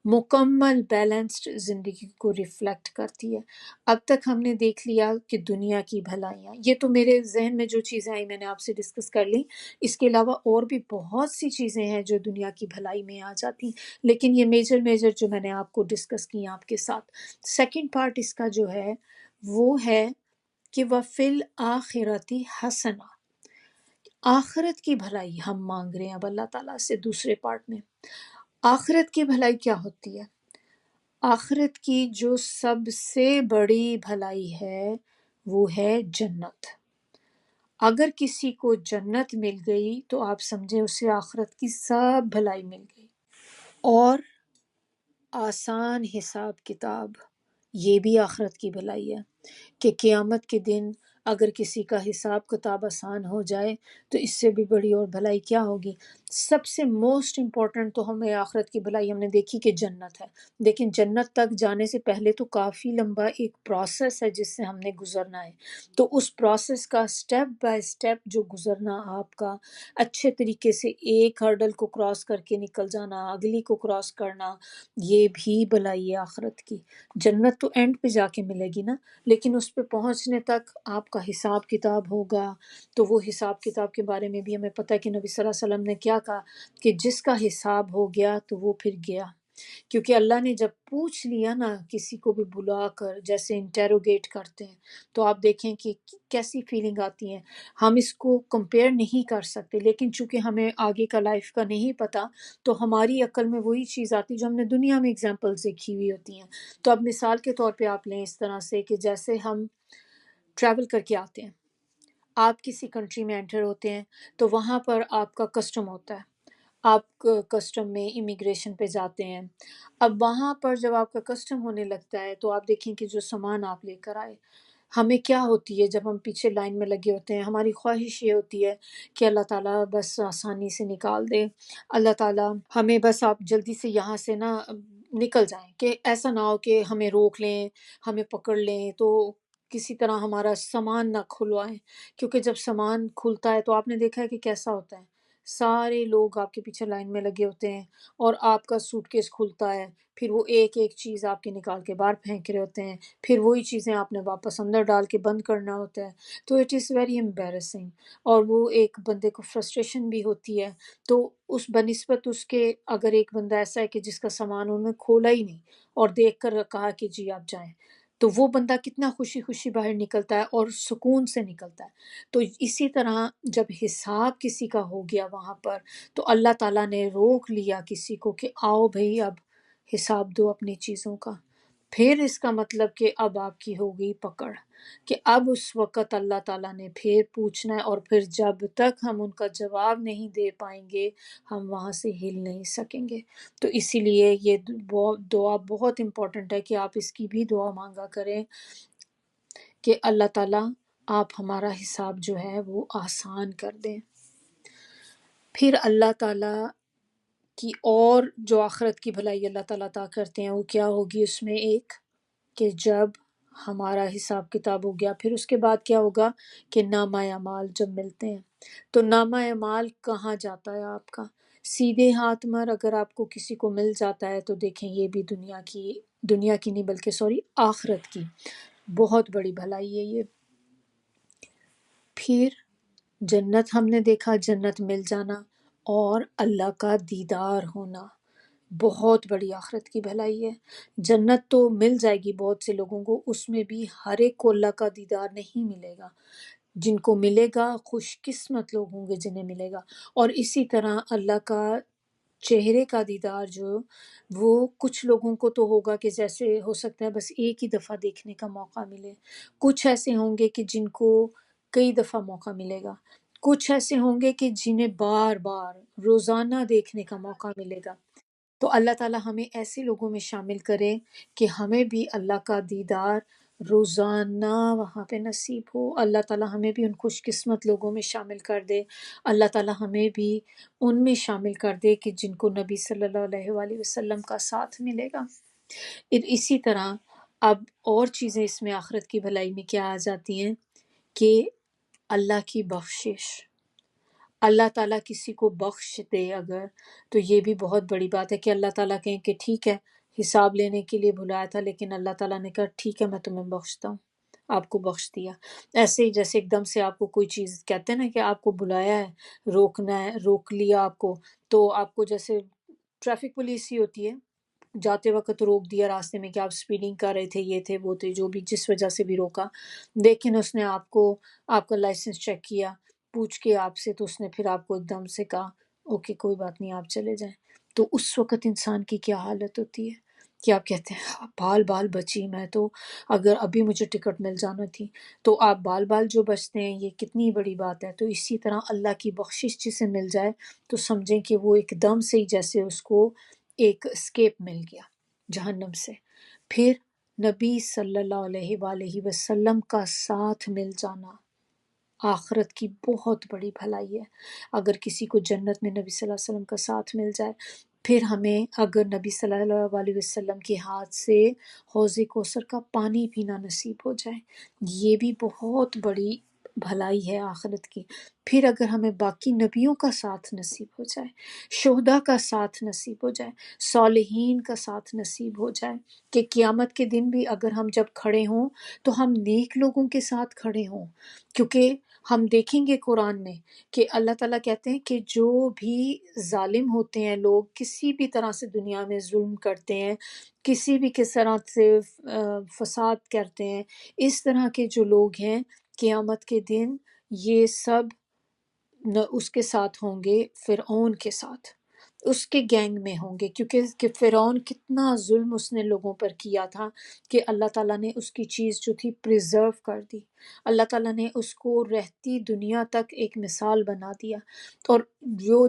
A: مکمل بیلنسڈ زندگی کو ریفلیکٹ کرتی ہے۔ اب تک ہم نے دیکھ لیا کہ دنیا کی بھلائیاں، یہ تو میرے ذہن میں جو چیزیں آئی میں نے آپ سے ڈسکس کر لی، اس کے علاوہ اور بھی بہت سی چیزیں ہیں جو دنیا کی بھلائی میں آ جاتی، لیکن یہ میجر جو میں نے آپ کو ڈسکس کی آپ کے ساتھ۔ سیکنڈ پارٹ اس کا جو ہے وہ ہے کہ وَفِي الْآخِرَةِ حَسَنَةٌ، آخرت کی بھلائی ہم مانگ رہے ہیں اب اللہ تعالیٰ سے دوسرے پارٹ میں۔ آخرت کی بھلائی کیا ہوتی ہے؟ آخرت کی جو سب سے بڑی بھلائی ہے وہ ہے جنت۔ اگر کسی کو جنت مل گئی تو آپ سمجھیں اسے آخرت کی سب بھلائی مل گئی، اور آسان حساب کتاب، یہ بھی آخرت کی بھلائی ہے کہ قیامت کے دن اگر کسی کا حساب کتاب آسان ہو جائے تو اس سے بھی بڑی اور بھلائی کیا ہوگی۔ سب سے موسٹ امپورٹنٹ تو ہمیں آخرت کی بھلائی ہم نے دیکھی کہ جنت ہے، لیکن جنت تک جانے سے پہلے تو کافی لمبا ایک پروسیس ہے جس سے ہم نے گزرنا ہے، تو اس پروسیس کا سٹیپ بائی سٹیپ جو گزرنا آپ کا، اچھے طریقے سے ایک ہرڈل کو کراس کر کے نکل جانا، اگلی کو کراس کرنا، یہ بھی بھلائی ہے آخرت کی۔ جنت تو اینڈ پہ جا کے ملے گی نا، لیکن اس پہ پہنچنے تک آپ کا حساب کتاب ہوگا، تو وہ حساب کتاب کے بارے میں بھی ہمیں پتہ ہے کہ نبی صلی اللہ علیہ وسلم نے کیا کہا کہ جس کا حساب ہو گیا تو وہ پھر گیا، کیونکہ اللہ نے جب پوچھ لیا نا کسی کو بھی بلا کر جیسے انٹیروگیٹ کرتے ہیں، تو آپ دیکھیں کہ کیسی فیلنگ آتی ہیں۔ ہم اس کو کمپیئر نہیں کر سکتے، لیکن چونکہ ہمیں آگے کا لائف کا نہیں پتہ، تو ہماری عقل میں وہی چیز آتی جو ہم نے دنیا میں اگزامپلز دیکھی ہوئی ہوتی ہیں۔ تو اب مثال کے طور پہ آپ لیں اس طرح سے کہ جیسے ہم ٹریول کر کے آتے ہیں، آپ کسی کنٹری میں انٹر ہوتے ہیں تو وہاں پر آپ کا کسٹم ہوتا ہے، آپ کسٹم میں امیگریشن پہ جاتے ہیں۔ اب وہاں پر جب آپ کا کسٹم ہونے لگتا ہے تو آپ دیکھیں کہ جو سامان آپ لے کر آئے، ہمیں کیا ہوتی ہے جب ہم پیچھے لائن میں لگے ہوتے ہیں، ہماری خواہش یہ ہوتی ہے کہ اللہ تعالیٰ بس آسانی سے نکال دے، اللہ تعالیٰ ہمیں بس آپ جلدی سے یہاں سے نا نکل جائیں، کہ ایسا نہ ہو کہ ہمیں روک لیں، ہمیں پکڑ لیں، تو کسی طرح ہمارا سامان نہ کھلوائیں، کیونکہ جب سامان کھلتا ہے تو آپ نے دیکھا ہے کہ کیسا ہوتا ہے، سارے لوگ آپ کے پیچھے لائن میں لگے ہوتے ہیں، اور آپ کا سوٹ کیس کھلتا ہے، پھر وہ ایک ایک چیز آپ کے نکال کے باہر پھینک رہے ہوتے ہیں، پھر وہی چیزیں آپ نے واپس اندر ڈال کے بند کرنا ہوتا ہے، تو اٹ از ویری امبیرسنگ، اور وہ ایک بندے کو فرسٹریشن بھی ہوتی ہے۔ تو اس بنسبت اس کے اگر ایک بندہ ایسا ہے کہ جس کا سامان انہوں نے کھولا ہی نہیں اور دیکھ کر کہا کہ جی آپ جائیں، تو وہ بندہ کتنا خوشی خوشی باہر نکلتا ہے اور سکون سے نکلتا ہے۔ تو اسی طرح جب حساب کسی کا ہو گیا وہاں پر، تو اللہ تعالیٰ نے روک لیا کسی کو کہ آؤ بھئی اب حساب دو اپنی چیزوں کا، پھر اس کا مطلب کہ اب آپ کی ہو گئی پکڑ، کہ اب اس وقت اللہ تعالیٰ نے پھر پوچھنا ہے، اور پھر جب تک ہم ان کا جواب نہیں دے پائیں گے ہم وہاں سے ہل نہیں سکیں گے۔ تو اسی لیے یہ دعا بہت امپورٹنٹ ہے کہ آپ اس کی بھی دعا مانگا کریں کہ اللہ تعالیٰ آپ ہمارا حساب جو ہے وہ آسان کر دیں۔ پھر اللہ تعالیٰ کی اور جو آخرت کی بھلائی اللہ تعالیٰ عطا کرتے ہیں وہ کیا ہوگی، اس میں ایک کہ جب ہمارا حساب کتاب ہو گیا. پھر اس کے بعد کیا ہوگا کہ نامہ اعمال جب ملتے ہیں تو نامہ اعمال کہاں جاتا ہے آپ کا؟ سیدھے ہاتھ مر اگر آپ کو کسی کو مل جاتا ہے تو دیکھیں یہ بھی دنیا کی نہیں بلکہ آخرت کی بہت بڑی بھلائی ہے یہ. پھر جنت ہم نے دیکھا، جنت مل جانا اور اللہ کا دیدار ہونا بہت بڑی آخرت کی بھلائی ہے. جنت تو مل جائے گی بہت سے لوگوں کو، اس میں بھی ہر ایک کو اللہ کا دیدار نہیں ملے گا. جن کو ملے گا خوش قسمت لوگ ہوں گے جنہیں ملے گا. اور اسی طرح اللہ کا چہرے کا دیدار جو وہ کچھ لوگوں کو تو ہوگا کہ جیسے ہو سکتا ہے بس ایک ہی دفعہ دیکھنے کا موقع ملے، کچھ ایسے ہوں گے کہ جن کو کئی دفعہ موقع ملے گا، کچھ ایسے ہوں گے کہ جنہیں بار بار روزانہ دیکھنے کا موقع ملے گا. تو اللہ تعالیٰ ہمیں ایسے لوگوں میں شامل کرے کہ ہمیں بھی اللہ کا دیدار روزانہ وہاں پہ نصیب ہو. اللہ تعالیٰ ہمیں بھی ان خوش قسمت لوگوں میں شامل کر دے. اللہ تعالیٰ ہمیں بھی ان میں شامل کر دے کہ جن کو نبی صلی اللہ علیہ وآلہ وسلم کا ساتھ ملے گا. اسی طرح اب اور چیزیں اس میں آخرت کی بھلائی میں کیا آ جاتی ہیں کہ اللہ کی بخشش. اللہ تعالیٰ کسی کو بخش دے اگر تو یہ بھی بہت بڑی بات ہے کہ اللہ تعالیٰ کہیں کہ ٹھیک ہے حساب لینے کے لیے بلایا تھا لیکن اللہ تعالیٰ نے کہا ٹھیک ہے میں تمہیں بخشتا ہوں، آپ کو بخش دیا. ایسے ہی جیسے ایک دم سے آپ کو کوئی چیز کہتے ہیں نا کہ آپ کو بلایا ہے، روکنا ہے، روک لیا آپ کو، تو آپ کو جیسے ٹریفک پولیس ہی ہوتی ہے، جاتے وقت روک دیا راستے میں کہ آپ سپیڈنگ کر رہے تھے، یہ تھے وہ تھے جو بھی جس وجہ سے بھی روکا، لیکن اس نے آپ کا لائسنس چیک کیا پوچھ کے آپ سے، تو اس نے پھر آپ کو ایک دم سے کہا اوکے کوئی بات نہیں آپ چلے جائیں. تو اس وقت انسان کی کیا حالت ہوتی ہے کہ آپ کہتے ہیں بال بال بچی میں تو، اگر ابھی مجھے ٹکٹ مل جانا تھی. تو آپ بال بال جو بچتے ہیں یہ کتنی بڑی بات ہے. تو اسی طرح اللہ کی بخشش جسے مل جائے تو سمجھیں کہ وہ ایک دم سے ہی جیسے اس کو ایک اسکیپ مل گیا جہنم سے. پھر نبی صلی اللہ علیہ وآلہ وسلم کا ساتھ مل جانا آخرت کی بہت بڑی بھلائی ہے. اگر کسی کو جنت میں نبی صلی اللہ علیہ وسلم کا ساتھ مل جائے، پھر ہمیں اگر نبی صلی اللہ علیہ وسلم کے ہاتھ سے حوض کوثر کا پانی پینا نصیب ہو جائے، یہ بھی بہت بڑی بھلائی ہے آخرت کی. پھر اگر ہمیں باقی نبیوں کا ساتھ نصیب ہو جائے، شہداء کا ساتھ نصیب ہو جائے، صالحین کا ساتھ نصیب ہو جائے کہ قیامت کے دن بھی اگر ہم جب کھڑے ہوں تو ہم نیک لوگوں کے ساتھ کھڑے ہوں. کیونکہ ہم دیکھیں گے قرآن میں کہ اللہ تعالیٰ کہتے ہیں کہ جو بھی ظالم ہوتے ہیں لوگ، کسی بھی طرح سے دنیا میں ظلم کرتے ہیں، کسی بھی کس طرح سے فساد کرتے ہیں، اس طرح کے جو لوگ ہیں قیامت کے دن یہ سب اس کے ساتھ ہوں گے، فرعون کے ساتھ، اس کے گینگ میں ہوں گے. کیونکہ کہ فرعون کتنا ظلم اس نے لوگوں پر کیا تھا کہ اللہ تعالیٰ نے اس کی چیز جو تھی پریزرو کر دی. اللہ تعالیٰ نے اس کو رہتی دنیا تک ایک مثال بنا دیا. اور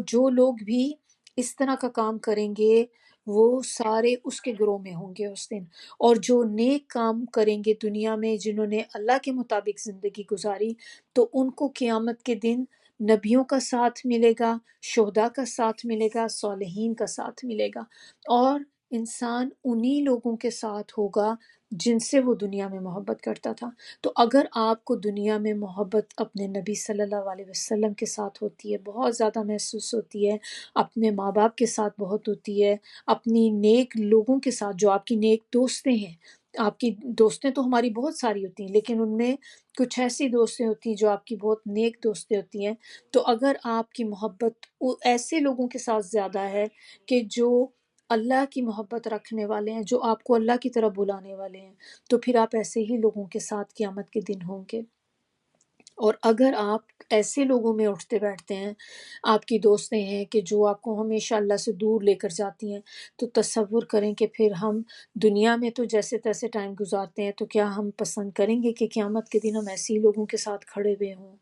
A: جو لوگ بھی اس طرح کا کام کریں گے وہ سارے اس کے گروہ میں ہوں گے اس دن. اور جو نیک کام کریں گے دنیا میں، جنہوں نے اللہ کے مطابق زندگی گزاری، تو ان کو قیامت کے دن نبیوں کا ساتھ ملے گا، شہداء کا ساتھ ملے گا، صالحین کا ساتھ ملے گا. اور انسان انہی لوگوں کے ساتھ ہوگا جن سے وہ دنیا میں محبت کرتا تھا. تو اگر آپ کو دنیا میں محبت اپنے نبی صلی اللہ علیہ وسلم کے ساتھ ہوتی ہے، بہت زیادہ محسوس ہوتی ہے، اپنے ماں باپ کے ساتھ بہت ہوتی ہے، اپنی نیک لوگوں کے ساتھ جو آپ کی نیک دوستیں ہیں. آپ کی دوستیں تو ہماری بہت ساری ہوتی ہیں لیکن ان میں کچھ ایسی دوستیں ہوتی ہیں جو آپ کی بہت نیک دوستیں ہوتی ہیں. تو اگر آپ کی محبت ایسے لوگوں کے ساتھ زیادہ ہے کہ جو اللہ کی محبت رکھنے والے ہیں، جو آپ کو اللہ کی طرف بلانے والے ہیں، تو پھر آپ ایسے ہی لوگوں کے ساتھ قیامت کے دن ہوں گے. اور اگر آپ ایسے لوگوں میں اٹھتے بیٹھتے ہیں، آپ کی دوستیں ہیں کہ جو آپ کو ہمیشہ اللہ سے دور لے کر جاتی ہیں، تو تصور کریں کہ پھر ہم دنیا میں تو جیسے تیسے ٹائم گزارتے ہیں، تو کیا ہم پسند کریں گے کہ قیامت کے دن ہم ایسے ہی لوگوں کے ساتھ کھڑے ہوئے ہوں؟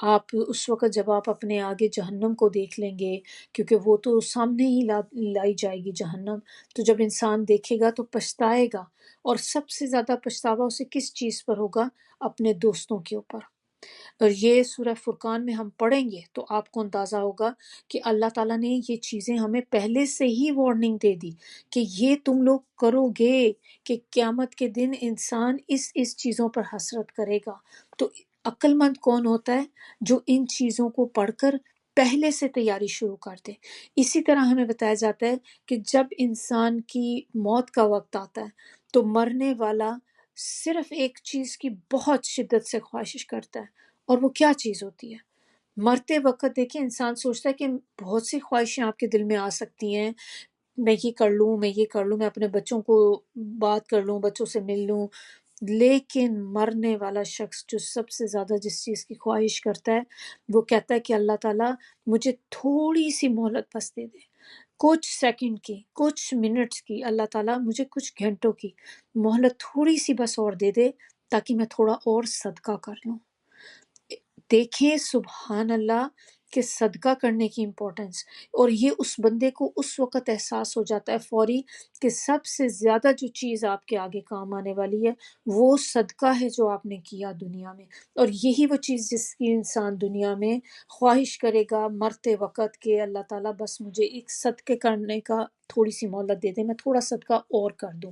A: آپ اس وقت جب آپ اپنے آگے جہنم کو دیکھ لیں گے، کیونکہ وہ تو سامنے ہی لائی جائے گی جہنم، تو جب انسان دیکھے گا تو پچھتائے گا. اور سب سے زیادہ پچھتاوا اسے کس چیز پر ہوگا؟ اپنے دوستوں کے اوپر. اور یہ سورہ فرقان میں ہم پڑھیں گے تو آپ کو اندازہ ہوگا کہ اللہ تعالیٰ نے یہ چیزیں ہمیں پہلے سے ہی وارننگ دے دی کہ یہ تم لوگ کرو گے، کہ قیامت کے دن انسان اس چیزوں پر حسرت کرے گا۔ تو عقل مند کون ہوتا ہے؟ جو ان چیزوں کو پڑھ کر پہلے سے تیاری شروع کر دے۔ اسی طرح ہمیں بتایا جاتا ہے کہ جب انسان کی موت کا وقت آتا ہے تو مرنے والا صرف ایک چیز کی بہت شدت سے خواہش کرتا ہے، اور وہ کیا چیز ہوتی ہے؟ مرتے وقت دیکھیں انسان سوچتا ہے کہ بہت سی خواہشیں آپ کے دل میں آ سکتی ہیں، میں یہ کر لوں، میں یہ کر لوں، میں اپنے بچوں کو بات کر لوں، بچوں سے مل لوں، لیکن مرنے والا شخص جو سب سے زیادہ جس چیز کی خواہش کرتا ہے وہ کہتا ہے کہ اللہ تعالیٰ مجھے تھوڑی سی مہلت بس دے دے، کچھ سیکنڈ کی، کچھ منٹس کی، اللہ تعالیٰ مجھے کچھ گھنٹوں کی مہلت تھوڑی سی بس اور دے دے تاکہ میں تھوڑا اور صدقہ کر لوں۔ دیکھیں سبحان اللہ کہ صدقہ کرنے کی امپورٹنس، اور یہ اس بندے کو اس وقت احساس ہو جاتا ہے فوری کہ سب سے زیادہ جو چیز آپ کے آگے کام آنے والی ہے وہ صدقہ ہے جو آپ نے کیا دنیا میں، اور یہی وہ چیز جس کی انسان دنیا میں خواہش کرے گا مرتے وقت کہ اللہ تعالیٰ بس مجھے ایک صدقے کرنے کا تھوڑی سی مہلت دے دے، میں تھوڑا صدقہ اور کر دوں۔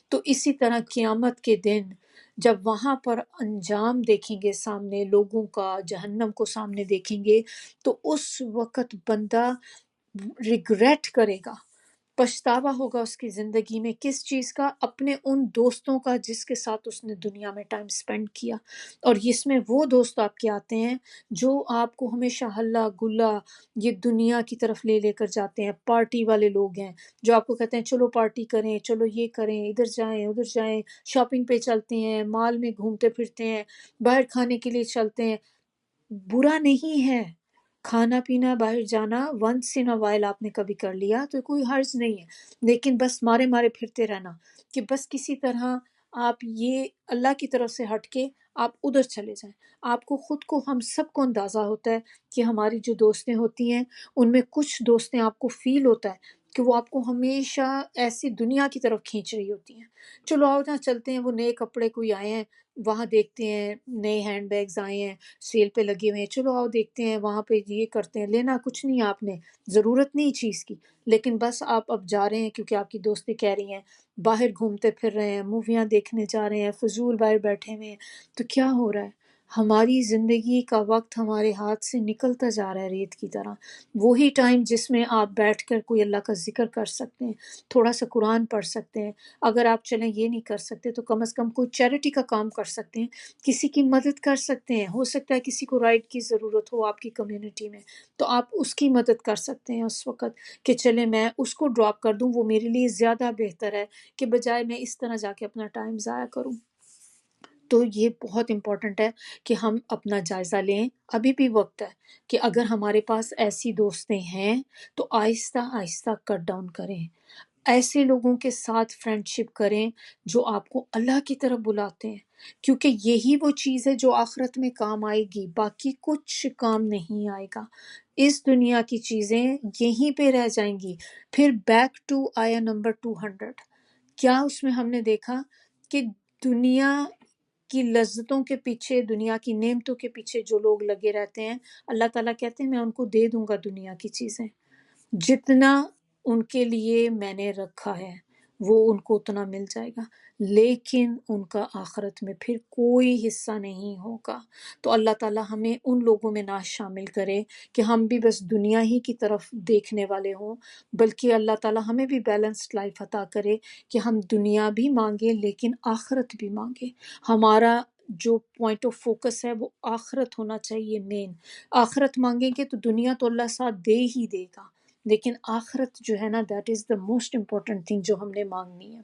A: تو اسی طرح قیامت کے دن جب وہاں پر انجام دیکھیں گے سامنے لوگوں کا، جہنم کو سامنے دیکھیں گے، تو اس وقت بندہ ریگریٹ کرے گا، پچھتاوا ہوگا اس کی زندگی میں، کس چیز کا؟ اپنے ان دوستوں کا جس کے ساتھ اس نے دنیا میں ٹائم سپینڈ کیا، اور اس میں وہ دوست آپ کے آتے ہیں جو آپ کو ہمیشہ ہلا گلا یہ دنیا کی طرف لے لے کر جاتے ہیں، پارٹی والے لوگ ہیں جو آپ کو کہتے ہیں چلو پارٹی کریں، چلو یہ کریں، ادھر جائیں ادھر جائیں، شاپنگ پہ چلتے ہیں، مال میں گھومتے پھرتے ہیں، باہر کھانے کے لیے چلتے ہیں۔ برا نہیں ہے کھانا پینا، باہر جانا ونس ان وائل آپ نے کبھی کر لیا تو کوئی حرج نہیں ہے، لیکن بس مارے مارے پھرتے رہنا کہ بس کسی طرح آپ یہ اللہ کی طرف سے ہٹ کے آپ ادھر چلے جائیں۔ آپ کو خود کو، ہم سب کو اندازہ ہوتا ہے کہ ہماری جو دوستیں ہوتی ہیں ان میں کچھ دوستیں آپ کو فیل ہوتا ہے کہ وہ آپ کو ہمیشہ ایسی دنیا کی طرف کھینچ رہی ہوتی ہیں، چلو آؤ جہاں چلتے ہیں، وہ نئے کپڑے کوئی آئے ہیں وہاں دیکھتے ہیں، نئے ہینڈ بیگز آئے ہیں سیل پہ لگے ہوئے ہیں، چلو آؤ دیکھتے ہیں، وہاں پہ یہ کرتے ہیں، لینا کچھ نہیں آپ نے، ضرورت نہیں چیز کی، لیکن بس آپ اب جا رہے ہیں کیونکہ آپ کی دوستیں کہہ رہی ہیں، باہر گھومتے پھر رہے ہیں، موویاں دیکھنے جا رہے ہیں، فضول باہر بیٹھے ہوئے ہیں۔ تو کیا ہو رہا ہے؟ ہماری زندگی کا وقت ہمارے ہاتھ سے نکلتا جا رہا ہے ریت کی طرح۔ وہی ٹائم جس میں آپ بیٹھ کر کوئی اللہ کا ذکر کر سکتے ہیں، تھوڑا سا قرآن پڑھ سکتے ہیں، اگر آپ چلیں یہ نہیں کر سکتے تو کم از کم کوئی چیریٹی کا کام کر سکتے ہیں، کسی کی مدد کر سکتے ہیں، ہو سکتا ہے کسی کو رائڈ کی ضرورت ہو آپ کی کمیونٹی میں تو آپ اس کی مدد کر سکتے ہیں اس وقت کہ چلے میں اس کو ڈراپ کر دوں، وہ میرے لیے زیادہ بہتر ہے کہ بجائے میں اس طرح جا کے اپنا ٹائم ضائع کروں۔ تو یہ بہت امپورٹنٹ ہے کہ ہم اپنا جائزہ لیں، ابھی بھی وقت ہے کہ اگر ہمارے پاس ایسی دوستیں ہیں تو آہستہ آہستہ کٹ ڈاؤن کریں، ایسے لوگوں کے ساتھ فرینڈ شپ کریں جو آپ کو اللہ کی طرف بلاتے ہیں، کیونکہ یہی وہ چیز ہے جو آخرت میں کام آئے گی، باقی کچھ کام نہیں آئے گا۔ اس دنیا کی چیزیں یہیں پہ رہ جائیں گی۔ پھر بیک ٹو آیا نمبر 200، کیا اس میں ہم نے دیکھا کہ دنیا کی لذتوں کے پیچھے، دنیا کی نعمتوں کے پیچھے جو لوگ لگے رہتے ہیں، اللہ تعالیٰ کہتے ہیں میں ان کو دے دوں گا دنیا کی چیزیں، جتنا ان کے لیے میں نے رکھا ہے وہ ان کو اتنا مل جائے گا، لیکن ان کا آخرت میں پھر کوئی حصہ نہیں ہوگا۔ تو اللہ تعالیٰ ہمیں ان لوگوں میں نہ شامل کرے کہ ہم بھی بس دنیا ہی کی طرف دیکھنے والے ہوں، بلکہ اللہ تعالیٰ ہمیں بھی بیلنسڈ لائف عطا کرے کہ ہم دنیا بھی مانگیں لیکن آخرت بھی مانگیں۔ ہمارا جو پوائنٹ آف فوکس ہے وہ آخرت ہونا چاہیے مین۔ آخرت مانگیں گے تو دنیا تو اللہ ساتھ دے ہی دے گا، لیکن آخرت جو ہے نا that is the most important thing جو ہم نے مانگنی ہے۔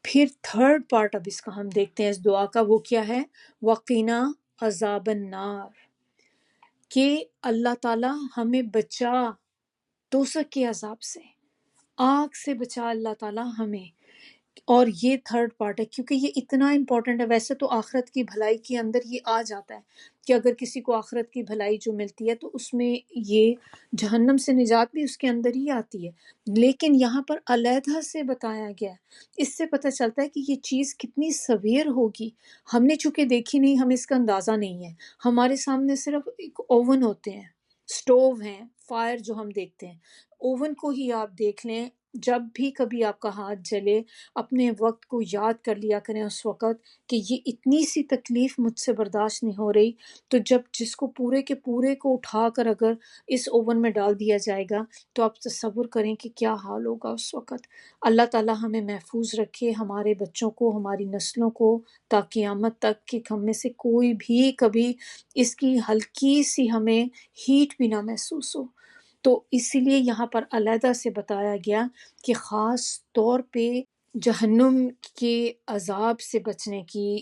A: پھر تھرڈ پارٹ اب اس کا ہم دیکھتے ہیں اس دعا کا، وہ کیا ہے؟ وقنا عذاب النار، کہ اللہ تعالیٰ ہمیں بچا دوزخ کے عذاب سے، آگ سے بچا اللہ تعالیٰ ہمیں۔ اور یہ تھرڈ پارٹ ہے، کیونکہ یہ اتنا امپورٹنٹ ہے۔ ویسے تو آخرت کی بھلائی کے اندر یہ آ جاتا ہے کہ اگر کسی کو آخرت کی بھلائی جو ملتی ہے تو اس میں یہ جہنم سے نجات بھی اس کے اندر ہی آتی ہے، لیکن یہاں پر علیحدہ سے بتایا گیا ہے۔ اس سے پتہ چلتا ہے کہ یہ چیز کتنی سویر ہوگی۔ ہم نے چونکہ دیکھی نہیں، ہمیں اس کا اندازہ نہیں ہے۔ ہمارے سامنے صرف ایک اوون ہوتے ہیں، سٹوو ہیں، فائر جو ہم دیکھتے ہیں، اوون کو ہی آپ دیکھ لیں۔ جب بھی کبھی آپ کا ہاتھ جلے، اپنے وقت کو یاد کر لیا کریں اس وقت کہ یہ اتنی سی تکلیف مجھ سے برداشت نہیں ہو رہی، تو جب جس کو پورے کے پورے کو اٹھا کر اگر اس اوون میں ڈال دیا جائے گا تو آپ تصور کریں کہ کیا حال ہوگا اس وقت۔ اللہ تعالی ہمیں محفوظ رکھے، ہمارے بچوں کو، ہماری نسلوں کو، تا قیامت تک کہ ہم میں سے کوئی بھی کبھی اس کی ہلکی سی ہمیں ہیٹ بھی نہ محسوس ہو۔ تو اسی لیے یہاں پر علیحدہ سے بتایا گیا کہ خاص طور پہ جہنم کے عذاب سے بچنے کی،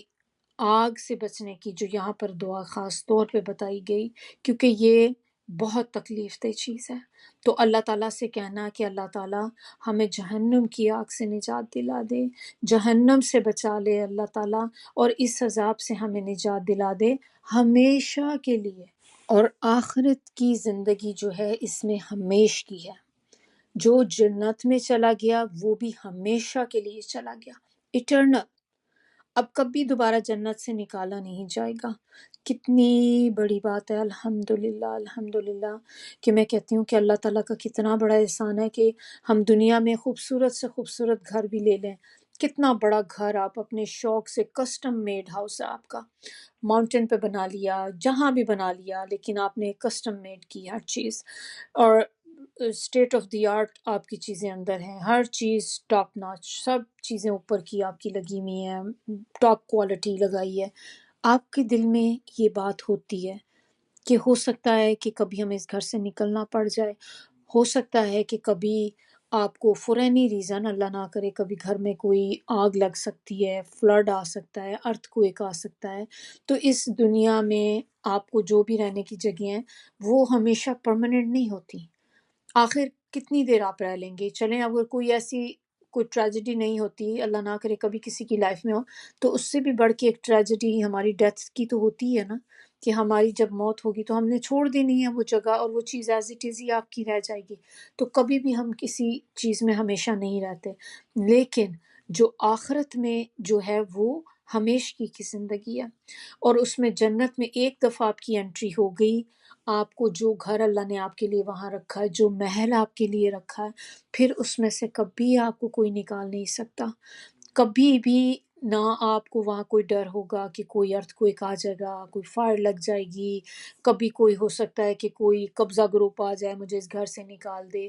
A: آگ سے بچنے کی جو یہاں پر دعا خاص طور پہ بتائی گئی، کیونکہ یہ بہت تکلیف دہ چیز ہے۔ تو اللہ تعالیٰ سے کہنا کہ اللہ تعالیٰ ہمیں جہنم کی آگ سے نجات دلا دے، جہنم سے بچا لے اللہ تعالیٰ، اور اس عذاب سے ہمیں نجات دلا دے ہمیشہ کے لیے۔ اور آخرت کی زندگی جو ہے اس میں ہمیش کی ہے۔ جو جنت میں چلا گیا وہ بھی ہمیشہ کے لیے چلا گیا، ایٹرنل، اب کبھی دوبارہ جنت سے نکالا نہیں جائے گا۔ کتنی بڑی بات ہے، الحمدللہ الحمدللہ، کہ میں کہتی ہوں کہ اللہ تعالیٰ کا کتنا بڑا احسان ہے کہ ہم دنیا میں خوبصورت سے خوبصورت گھر بھی لے لیں۔ کتنا بڑا گھر آپ اپنے شوق سے، کسٹم میڈ ہاؤس ہے آپ کا، ماؤنٹین پہ بنا لیا، جہاں بھی بنا لیا، لیکن آپ نے کسٹم میڈ کی ہر چیز، اور اسٹیٹ آف دی آرٹ آپ کی چیزیں اندر ہیں، ہر چیز ٹاپ ناچ، سب چیزیں اوپر کی آپ کی لگی ہوئی ہیں، ٹاپ کوالٹی لگائی ہے۔ آپ کے دل میں یہ بات ہوتی ہے کہ ہو سکتا ہے کہ کبھی ہمیں اس گھر سے نکلنا پڑ جائے، ہو سکتا ہے کہ کبھی آپ کو فورینی ریزن، اللہ نہ کرے، کبھی گھر میں کوئی آگ لگ سکتی ہے، فلڈ آ سکتا ہے، ارتھ کویک آ سکتا ہے۔ تو اس دنیا میں آپ کو جو بھی رہنے کی جگہ ہیں وہ ہمیشہ پرماننٹ نہیں ہوتی۔ آخر کتنی دیر آپ رہ لیں گے؟ چلیں اگر کوئی ایسی کوئی ٹریجڈی نہیں ہوتی، اللہ نہ کرے کبھی کسی کی لائف میں ہو، تو اس سے بھی بڑھ کے ایک ٹریجڈی ہماری ڈیتھ کی تو ہوتی ہے نا، کہ ہماری جب موت ہوگی تو ہم نے چھوڑ دینی ہے وہ جگہ، اور وہ چیز ایز اٹ از ہی آپ کی رہ جائے گی۔ تو کبھی بھی ہم کسی چیز میں ہمیشہ نہیں رہتے، لیکن جو آخرت میں جو ہے وہ ہمیشگی کی زندگی ہے، اور اس میں جنت میں ایک دفعہ آپ کی انٹری ہو گئی، آپ کو جو گھر اللہ نے آپ کے لیے وہاں رکھا ہے، جو محل آپ کے لیے رکھا ہے، پھر اس میں سے کبھی آپ کو کوئی نکال نہیں سکتا۔ کبھی بھی نہ آپ کو وہاں کوئی ڈر ہوگا کہ کوئی ارتھ کوئک آ جائے گا، کوئی فائر لگ جائے گی، کبھی کوئی ہو سکتا ہے کہ کوئی قبضہ گروپ آ جائے مجھے اس گھر سے نکال دے،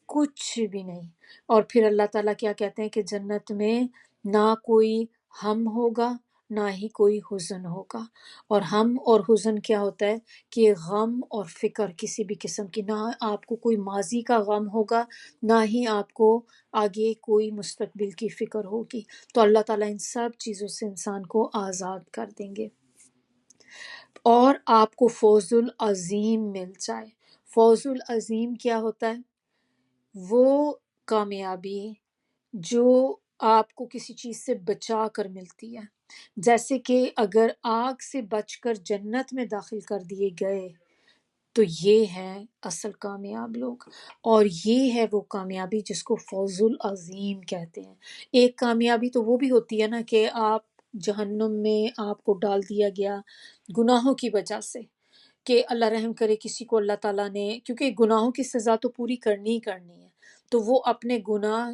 A: کچھ بھی نہیں۔ اور پھر اللہ تعالیٰ کیا کہتے ہیں کہ جنت میں نہ کوئی ہم ہوگا، نہ ہی کوئی حزن ہوگا۔ اور ہم اور حزن کیا ہوتا ہے کہ غم اور فکر کسی بھی قسم کی، نہ آپ کو کوئی ماضی کا غم ہوگا، نہ ہی آپ کو آگے کوئی مستقبل کی فکر ہوگی۔ تو اللہ تعالیٰ ان سب چیزوں سے انسان کو آزاد کر دیں گے، اور آپ کو فوز العظیم مل جائے۔ فوز العظیم کیا ہوتا ہے؟ وہ کامیابی جو آپ کو کسی چیز سے بچا کر ملتی ہے، جیسے کہ اگر آگ سے بچ کر جنت میں داخل کر دیے گئے تو یہ ہے اصل کامیاب لوگ، اور یہ ہے وہ کامیابی جس کو فوز العظیم کہتے ہیں۔ ایک کامیابی تو وہ بھی ہوتی ہے نا کہ آپ جہنم میں آپ کو ڈال دیا گیا گناہوں کی وجہ سے، کہ اللہ رحم کرے کسی کو اللہ تعالیٰ نے، کیونکہ گناہوں کی سزا تو پوری کرنی ہی کرنی ہے، تو وہ اپنے گناہ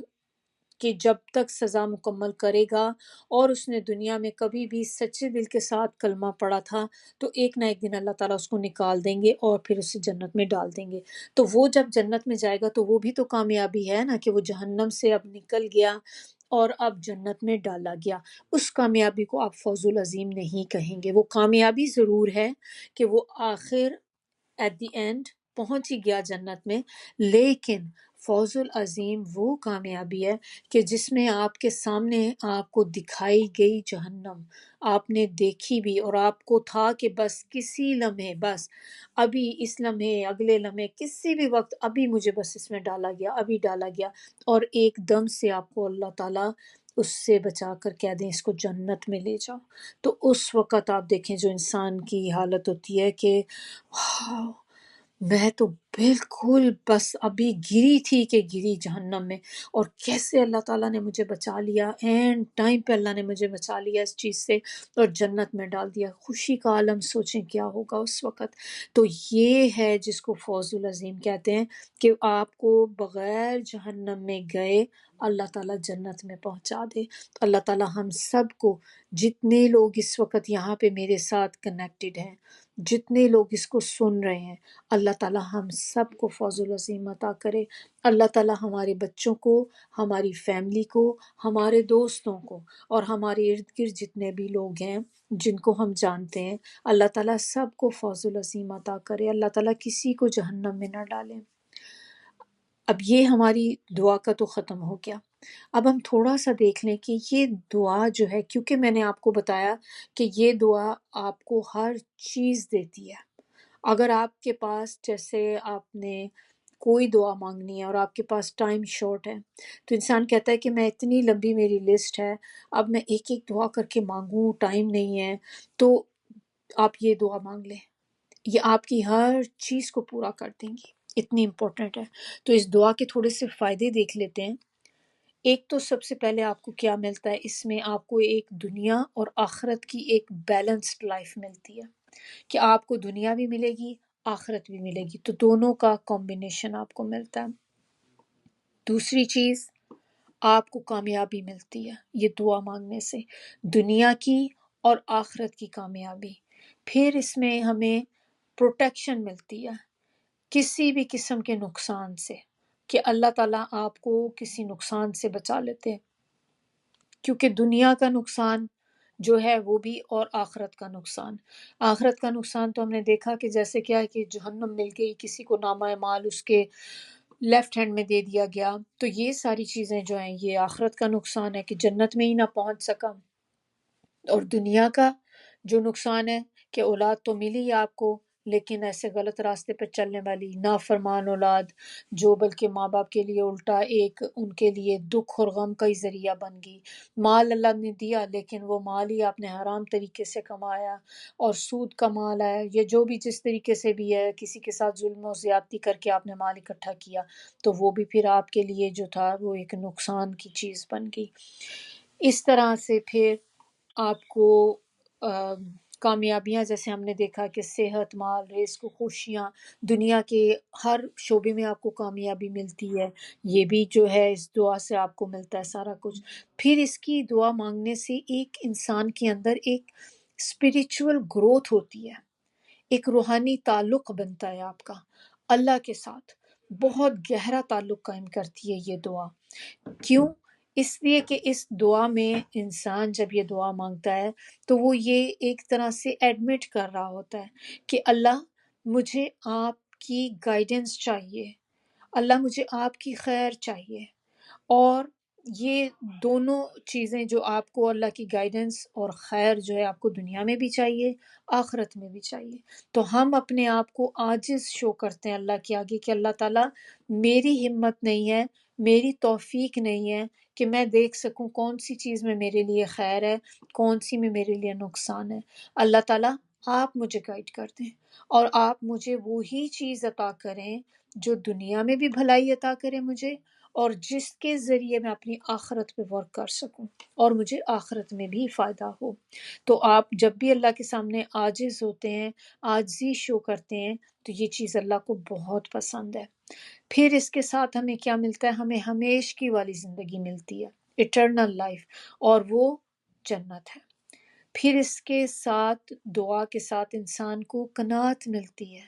A: کہ جب تک سزا مکمل کرے گا، اور اس نے دنیا میں کبھی بھی سچے دل کے ساتھ کلمہ پڑھا تھا، تو ایک نہ ایک دن اللہ تعالیٰ اس کو نکال دیں گے اور پھر اسے جنت میں ڈال دیں گے۔ تو وہ جب جنت میں جائے گا تو وہ بھی تو کامیابی ہے نا، کہ وہ جہنم سے اب نکل گیا اور اب جنت میں ڈالا گیا۔ اس کامیابی کو آپ فوز العظیم نہیں کہیں گے، وہ کامیابی ضرور ہے کہ وہ آخر ایٹ دی اینڈ پہنچ ہی گیا جنت میں، لیکن فوز العظیم وہ کامیابی ہے کہ جس میں آپ کے سامنے آپ کو دکھائی گئی جہنم، آپ نے دیکھی بھی، اور آپ کو تھا کہ بس کسی لمحے، بس ابھی اس لمحے، اگلے لمحے، کسی بھی وقت، ابھی مجھے بس اس میں ڈالا گیا، ابھی ڈالا گیا، اور ایک دم سے آپ کو اللہ تعالیٰ اس سے بچا کر کہہ دیں اس کو جنت میں لے جاؤ، تو اس وقت آپ دیکھیں جو انسان کی حالت ہوتی ہے کہ واو، میں تو بالکل بس ابھی گری تھی کہ گری جہنم میں، اور کیسے اللہ تعالیٰ نے مجھے بچا لیا، اینڈ ٹائم پہ اللہ نے مجھے بچا لیا اس چیز سے اور جنت میں ڈال دیا۔ خوشی کا عالم سوچیں کیا ہوگا اس وقت۔ تو یہ ہے جس کو فوز العظیم کہتے ہیں، کہ آپ کو بغیر جہنم میں گئے اللہ تعالیٰ جنت میں پہنچا دے۔ تو اللہ تعالیٰ ہم سب کو، جتنے لوگ اس وقت یہاں پہ میرے ساتھ کنیکٹڈ ہیں، جتنے لوگ اس کو سن رہے ہیں، اللہ تعالیٰ ہم سب کو فوز العظیم عطا کرے۔ اللہ تعالیٰ ہمارے بچوں کو، ہماری فیملی کو، ہمارے دوستوں کو، اور ہمارے ارد گرد جتنے بھی لوگ ہیں جن کو ہم جانتے ہیں، اللہ تعالیٰ سب کو فوز العظیم عطا کرے۔ اللہ تعالیٰ کسی کو جہنم میں نہ ڈالیں۔ اب یہ ہماری دعا کا تو ختم ہو گیا۔ اب ہم تھوڑا سا دیکھ لیں کہ یہ دعا جو ہے، کیونکہ میں نے آپ کو بتایا کہ یہ دعا آپ کو ہر چیز دیتی ہے۔ اگر آپ کے پاس، جیسے آپ نے کوئی دعا مانگنی ہے اور آپ کے پاس ٹائم شارٹ ہے، تو انسان کہتا ہے کہ میں اتنی لمبی میری لسٹ ہے، اب میں ایک ایک دعا کر کے مانگوں، ٹائم نہیں ہے، تو آپ یہ دعا مانگ لیں، یہ آپ کی ہر چیز کو پورا کر دیں گی، اتنی امپورٹنٹ ہے۔ تو اس دعا کے تھوڑے سے فائدے دیکھ لیتے ہیں۔ ایک تو سب سے پہلے آپ کو کیا ملتا ہے اس میں، آپ کو ایک دنیا اور آخرت کی ایک بیلنسڈ لائف ملتی ہے، کہ آپ کو دنیا بھی ملے گی، آخرت بھی ملے گی، تو دونوں کا کمبینیشن آپ کو ملتا ہے۔ دوسری چیز، آپ کو کامیابی ملتی ہے یہ دعا مانگنے سے، دنیا کی اور آخرت کی کامیابی۔ پھر اس میں ہمیں پروٹیکشن ملتی ہے کسی بھی قسم کے نقصان سے، کہ اللہ تعالیٰ آپ کو کسی نقصان سے بچا لیتے ہیں، کیونکہ دنیا کا نقصان جو ہے وہ بھی، اور آخرت کا نقصان۔ آخرت کا نقصان تو ہم نے دیکھا کہ جیسے کیا ہے کہ جہنم مل گئی، کسی کو نامہ مال اس کے لیفٹ ہینڈ میں دے دیا گیا، تو یہ ساری چیزیں جو ہیں یہ آخرت کا نقصان ہے کہ جنت میں ہی نہ پہنچ سکا۔ اور دنیا کا جو نقصان ہے کہ اولاد تو ملی آپ کو، لیکن ایسے غلط راستے پر چلنے والی نافرمان اولاد، جو بلکہ ماں باپ کے لیے الٹا ایک ان کے لیے دکھ اور غم کا ہی ذریعہ بن گئی۔ مال اللہ نے دیا لیکن وہ مال ہی آپ نے حرام طریقے سے کمایا، اور سود کا مال ہے، یا جو بھی جس طریقے سے بھی ہے، کسی کے ساتھ ظلم و زیادتی کر کے آپ نے مال اکٹھا کیا، تو وہ بھی پھر آپ کے لیے جو تھا وہ ایک نقصان کی چیز بن گئی۔ اس طرح سے پھر آپ کو کامیابیاں، جیسے ہم نے دیکھا کہ صحت، مال، رزق، خوشیاں، دنیا کے ہر شعبے میں آپ کو کامیابی ملتی ہے، یہ بھی جو ہے اس دعا سے آپ کو ملتا ہے سارا کچھ۔ پھر اس کی دعا مانگنے سے ایک انسان کے اندر ایک اسپریچول گروتھ ہوتی ہے، ایک روحانی تعلق بنتا ہے آپ کا اللہ کے ساتھ، بہت گہرا تعلق قائم کرتی ہے یہ دعا۔ کیوں؟ اس لیے کہ اس دعا میں انسان جب یہ دعا مانگتا ہے تو وہ یہ ایک طرح سے ایڈمٹ کر رہا ہوتا ہے کہ اللہ مجھے آپ کی گائیڈنس چاہیے، اللہ مجھے آپ کی خیر چاہیے، اور یہ دونوں چیزیں جو آپ کو، اللہ کی گائیڈنس اور خیر جو ہے آپ کو دنیا میں بھی چاہیے، آخرت میں بھی چاہیے۔ تو ہم اپنے آپ کو عاجز شو کرتے ہیں اللہ کے آگے کہ اللہ تعالیٰ میری ہمت نہیں ہے، میری توفیق نہیں ہے کہ میں دیکھ سکوں کون سی چیز میں میرے لیے خیر ہے، کون سی میں میرے لیے نقصان ہے۔ اللہ تعالیٰ آپ مجھے گائیڈ کر دیں، اور آپ مجھے وہی چیز عطا کریں جو دنیا میں بھی بھلائی عطا کرے مجھے، اور جس کے ذریعے میں اپنی آخرت پہ ورک کر سکوں اور مجھے آخرت میں بھی فائدہ ہو۔ تو آپ جب بھی اللہ کے سامنے عاجز ہوتے ہیں، عاجزی شو کرتے ہیں، تو یہ چیز اللہ کو بہت پسند ہے۔ پھر اس کے ساتھ ہمیں کیا ملتا ہے؟ ہمیں ہمیشگی والی زندگی ملتی ہے، اٹرنل لائف، اور وہ جنت ہے۔ پھر اس کے ساتھ، دعا کے ساتھ انسان کو قناعت ملتی ہے،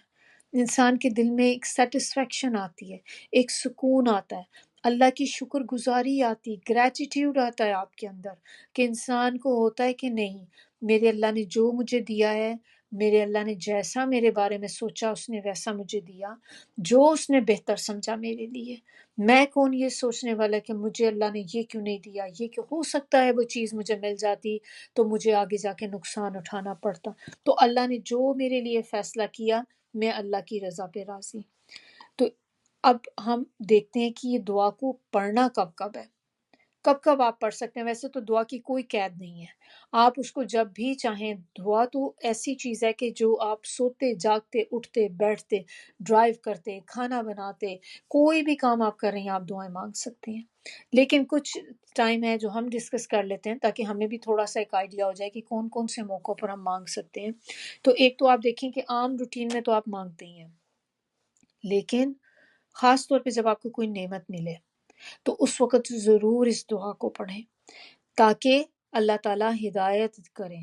A: انسان کے دل میں ایک سیٹسفیکشن آتی ہے، ایک سکون آتا ہے، اللہ کی شکر گزاری آتی، گریٹیٹیوڈ آتا ہے آپ کے اندر، کہ انسان کو ہوتا ہے کہ نہیں، میرے اللہ نے جو مجھے دیا ہے، میرے اللہ نے جیسا میرے بارے میں سوچا اس نے ویسا مجھے دیا، جو اس نے بہتر سمجھا میرے لیے۔ میں کون یہ سوچنے والا کہ مجھے اللہ نے یہ کیوں نہیں دیا، یہ کہ ہو سکتا ہے وہ چیز مجھے مل جاتی تو مجھے آگے جا کے نقصان اٹھانا پڑتا۔ تو اللہ نے جو میرے لیے فیصلہ کیا، میں اللہ کی رضا پہ راضی۔ تو اب ہم دیکھتے ہیں کہ یہ دعا کو پڑھنا کب کب ہے۔ کب کب آپ پڑھ سکتے ہیں. ویسے تو دعا کی کوئی قید نہیں ہے، آپ اس کو جب بھی چاہیں. دعا تو ایسی چیز ہے کہ جو آپ سوتے جاگتے اٹھتے بیٹھتے ڈرائیو کرتے کھانا بناتے کوئی بھی کام آپ کر رہے ہیں آپ دعائیں مانگ سکتے ہیں. لیکن کچھ ٹائم ہے جو ہم ڈسکس کر لیتے ہیں تاکہ ہمیں بھی تھوڑا سا ایک آئیڈیا ہو جائے کہ کون کون سے موقعوں پر ہم مانگ سکتے ہیں. تو ایک تو آپ دیکھیں کہ عام روٹین میں تو آپ مانگتے ہی ہیں، لیکن خاص طور پہ جب آپ کو کوئی نعمت ملے تو اس وقت ضرور اس دعا کو پڑھیں تاکہ اللہ تعالیٰ ہدایت کریں